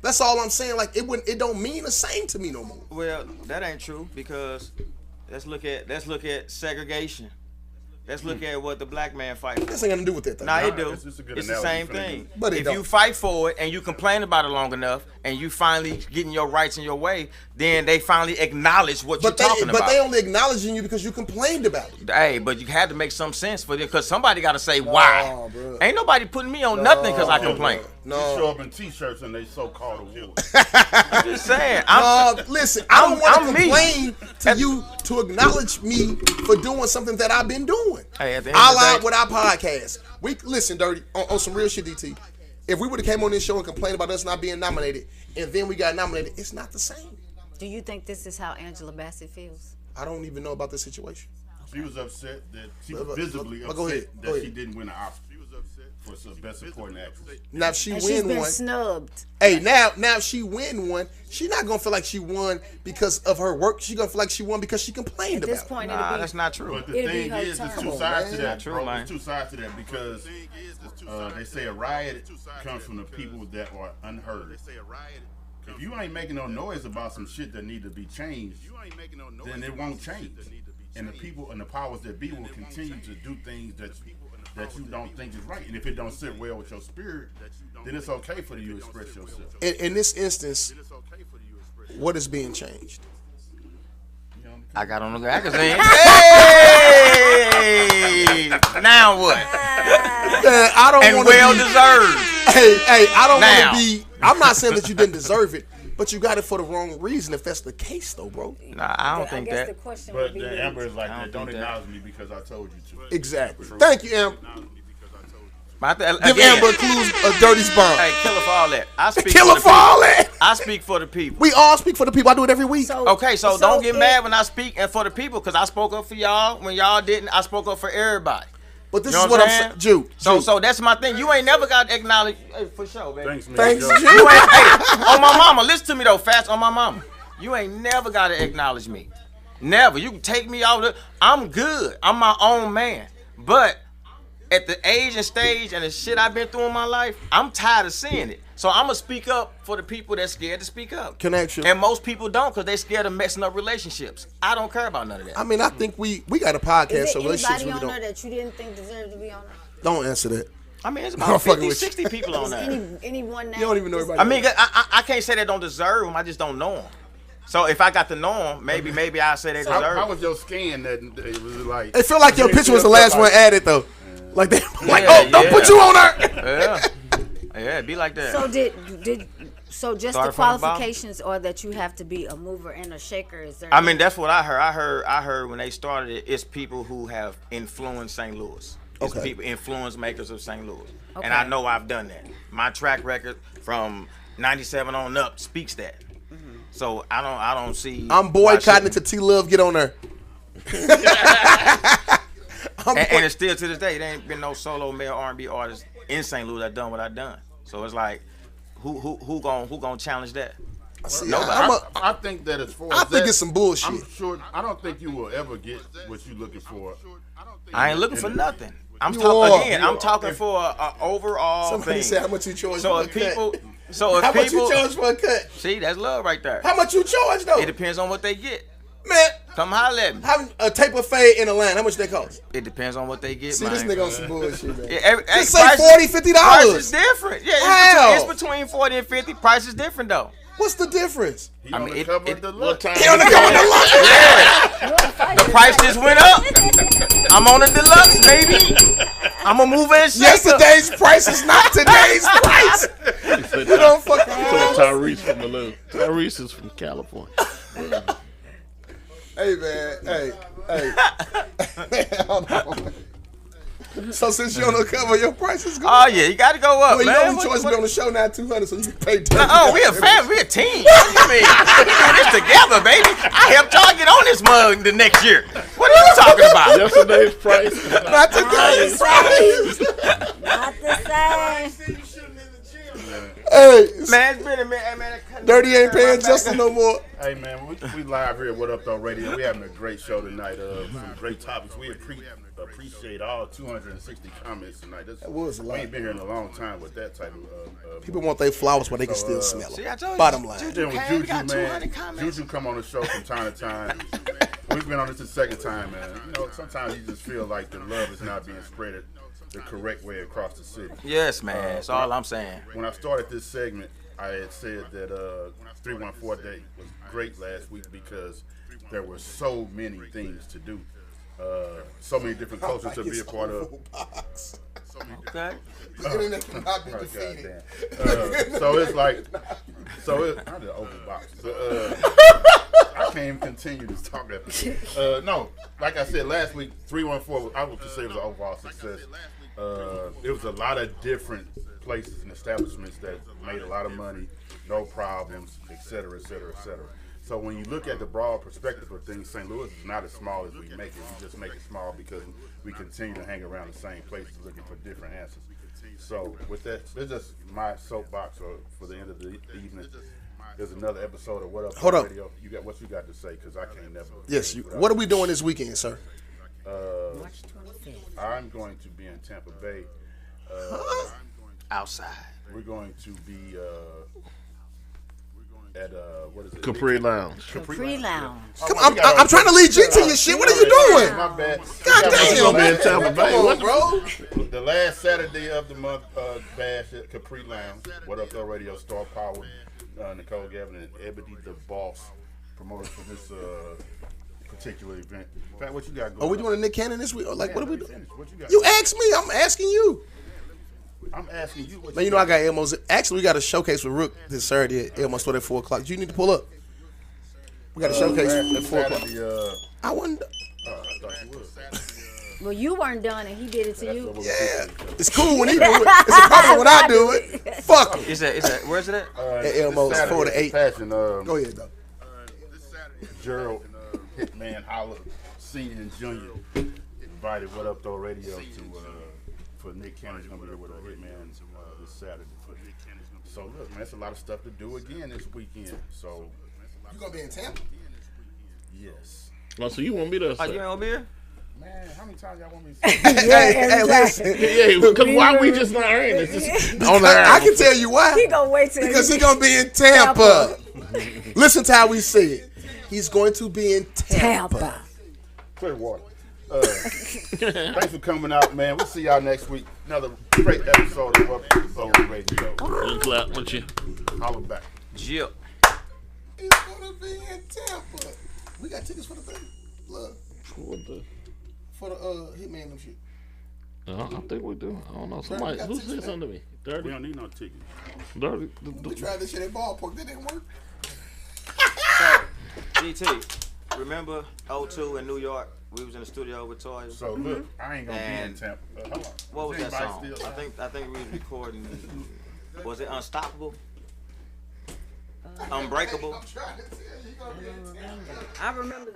That's all I'm saying. Like it don't mean the same to me no more. Well, that ain't true because let's look at segregation. Let's look at what the black man fight for. This ain't got to do with that, though. Nah, it do. It's a good It's the analogy same for the thing. dude. But it if don't. you fight for it and you complain about it long enough and you finally getting your rights in your way, then they finally acknowledge what you're talking about. But they only acknowledging you because you complained about it. Hey, but you had to make some sense for it because somebody got to say why. bro. Ain't nobody putting me on nothing because I complain. You show up in t-shirts and they so-called award. I'm just saying. Listen, I don't want to I'm me. complain to you to acknowledge me for doing something that I've been doing. Hey, at the end of the day, With our podcast. We listen, Dirty, on some real shit, DT. If we would have came on this show and complained about us not being nominated, and then we got nominated, it's not the same. Do you think this is how Angela Bassett feels? I don't even know about this situation. She was upset that she was visibly Go ahead. upset Go that she she didn't win an Oscar. She was upset for best supporting actress. Now if she And win she's been one, snubbed. hey, now if she win one, she not gonna feel like she won because of her work. She gonna feel like she won because she complained At this about it. point, nah, it'll be. that's not true. But the It'll be thing her is, there's turn. two Come sides on, to man. that, True, bro. man. There's two sides to that because they say a riot comes from the people that are unheard. If you ain't making no noise about some shit that need to be changed, then it won't change. And the people and the powers that be will continue to do things that you don't think is right. And if it don't sit well with your spirit, then it's okay for you to express yourself. In this instance, what is being changed? I got on the magazine. Hey! Now what? I don't And want well to be, deserved. Hey, I don't Now. want to be. I'm not saying that you didn't deserve it, but you got it for the wrong reason. If that's the case, though, bro. Nah, I don't I think guess that. the question But would be. the Amber is like, I don't don't think that. acknowledge me because I told you to. Exactly. Thank you, Amber. But Give again, Amber a clues a dirty spawn. hey, kill her for all that. I speak Kill for her the for people. all that. I speak for the people. We all speak for the people. I do it every week. Okay, so don't get it- mad when I speak and for the people, because I spoke up for y'all. When y'all didn't, I spoke up for everybody. But this You know is what I'm saying? saying, Jude. So that's my thing. You ain't never got to acknowledge. Hey, for sure, baby. Thanks, man. Thanks, Joe. Jude. You ain't, hey, on my mama, listen to me though, fast on my mama. You ain't never got to acknowledge me. Never. You can take me out. I'm good. I'm my own man. But at the age and stage and the shit I've been through in my life, I'm tired of seeing it. So I'm going to speak up for the people that's scared to speak up. Connection. And most people don't because they scared of messing up relationships. I don't care about none of that. I mean, I think we got a podcast, Is so there relationships anybody really on there don't. that you didn't think deserved to be on there? Don't answer that. I mean, it's I'm about fucking 50, with you. 60 people on there. Anyone now? You don't even know everybody. I mean, I can't say they don't deserve them. I just don't know them. So if I got to know them, maybe I'll say they deserve How them. was your skin that it was like? It felt like your picture was the last one added, though. Like they, like, Yeah, oh, don't yeah. put you on there. Yeah, it'd be like that. So so just Start the from the bottom? qualifications are that you have to be a mover and a shaker? Is there? I mean, that's what I heard. I heard when they started it, it's people who have influenced St. Louis. It's Okay. people, influence makers of St. Louis. Okay. And I know I've done that. My track record from 97 on up speaks that. So I don't see. I'm why boycotting it shouldn't- to T Love. Get on there. and it's still to this day, there ain't been no solo male R&B artist in St. Louis that done what I done. So it's like, who gonna challenge that? See, Nobody. I think that as far as I think that, it's some bullshit. I'm sure. I don't think you will ever get what you're looking for. I ain't looking for nothing. I'm You talking are. again. You I'm are. talking for an overall Somebody thing. said how much you charge So for a if people, cut. so if How much people, you charge for a cut? see, that's love right there. How much you charge though? It depends on what they get. Man, Come holler at me. how a tape of fade in a line? How much they cost? It depends on what they get. See, man. this nigga on some bullshit, man. Yeah, Just say $40, $50. Price is different. Yeah, How? it's between 40 and 50. Price is different though. What's the difference? He I on mean, the it- cover it- of the What look. time? He on the cover of the lunch. The price just went up. I'm on a deluxe, baby. I'm a mover and shaker. Yesterday's price is not today's price. You don't fuck around. Tyrese from the little. Tyrese is from California. Hey man, hey. Hold on. So since you're on the cover, your price is good. Oh yeah, you got to go up, Well, you man. know we What- choice to what- be on the show now, 200, so you can pay. Oh, we a family, we a team. What do you mean? We do this together, baby. I helped y'all get on this mug the next year. What are you talking about? Yesterday's price. is Not today's price. Not the same. Hey, Man, it's been a minute, man. Dirty ain't paying Justin no more. Hey man, we live here at What Up Though Radio. We having a great show tonight. Some great topics. We appreciate all 260 comments tonight. That was a lot. We ain't been here in a long time with that type of. People want their flowers, but they can still So, smell See, them. I told you. Bottom line. Juju Then with came, we Juju, got 200 man, comments. Juju come on the show from time to time. we've been on this the second time, man. You know, sometimes you just feel like the love is not being spread the correct way across the city. Yes, man. That's all I'm saying. When I started this segment, I had said that 314 Day was great last week because there were so many things to do. So many different cultures to be a part of. Okay. The internet cannot be defeated. So it's like, I did overbox. I can't even continue to talk that. No, like I said last week, 314, I would say it was an overall success. It was a lot of different places and establishments that made a lot of money, no problems, et cetera, et cetera, et cetera. So when you look at the broad perspective of things, St. Louis is not as small as we make it. We just make it small because we continue to hang around the same places looking for different answers. So with that, it's just my soapbox for the end of the evening. There's another episode of What Up Hold up. Radio. You got what you got to say? Because I can't never. Yes. What are we doing this weekend, sir? March 25th. I'm going to be in Tampa Bay. Outside. We're going to be at what is it? Capri Lounge. Capri Lounge. Come on, I'm trying to lead you to your shit. What are you doing? My bad. God damn, man. in Tampa Bay. Come on, bro. The last Saturday of the month, bash at Capri Lounge. What Up Though Radio, Star Power, Nicole Gavin, and Ebony the Boss, promoters for this particular event. In fact, what you got going? Are we doing a Nick Cannon this week? Or like, what are we doing? What you got? You asked me. I'm asking you. I'm asking you. What Man, you know I got Elmo's. Actually, we got a showcase with Rook this Saturday at Elmo's store at 4 o'clock. Do you need to pull up? We got a showcase at 4 o'clock. I wasn't. I thought you would. Well, you weren't done, and he did it to you. Yeah, it's cool when he do it. It's a problem when I do it. Fuck him. Is that where's it at? At Elmo's, 4 to 8. Passion, Go ahead, though. Gerald, Hitman Holler, Senior and Junior invited What Up Though Radio to for Nick Cannon's gonna be here with a Hitman this Saturday. So look, man, it's a lot of stuff to do again this weekend. So You gonna be in Tampa? yes, Oh, so you want me to Oh, you ain't gonna be here? man. How many times y'all want me to say? Hey, listen. Yeah, because why we just not hearing this? Just on the I can tell you why. He gonna wait till Because he's going to be in Tampa. Listen to how we say it. He's going to be in Tampa. Clear water. Thanks for coming out, man. We'll see y'all next week. Another great episode of What Up Though Radio. clap with you. Holler back. Jip. He's going to be in Tampa. We got tickets for the thing. Look. What the? For the Hitman and shit. I think we do. I don't know. Somebody who said something to me. We 30. don't need no tickets. 30. We tried this shit at Ballpark. That didn't work. GT, remember 02 in New York? We was in the studio with Toya. So look, I ain't gonna be in And Tampa. Hold on. What was Is that anybody song? still- I think we was recording. Was it Unstoppable? Unbreakable? I'm trying to tell you, you gonna be in Tampa. I remember.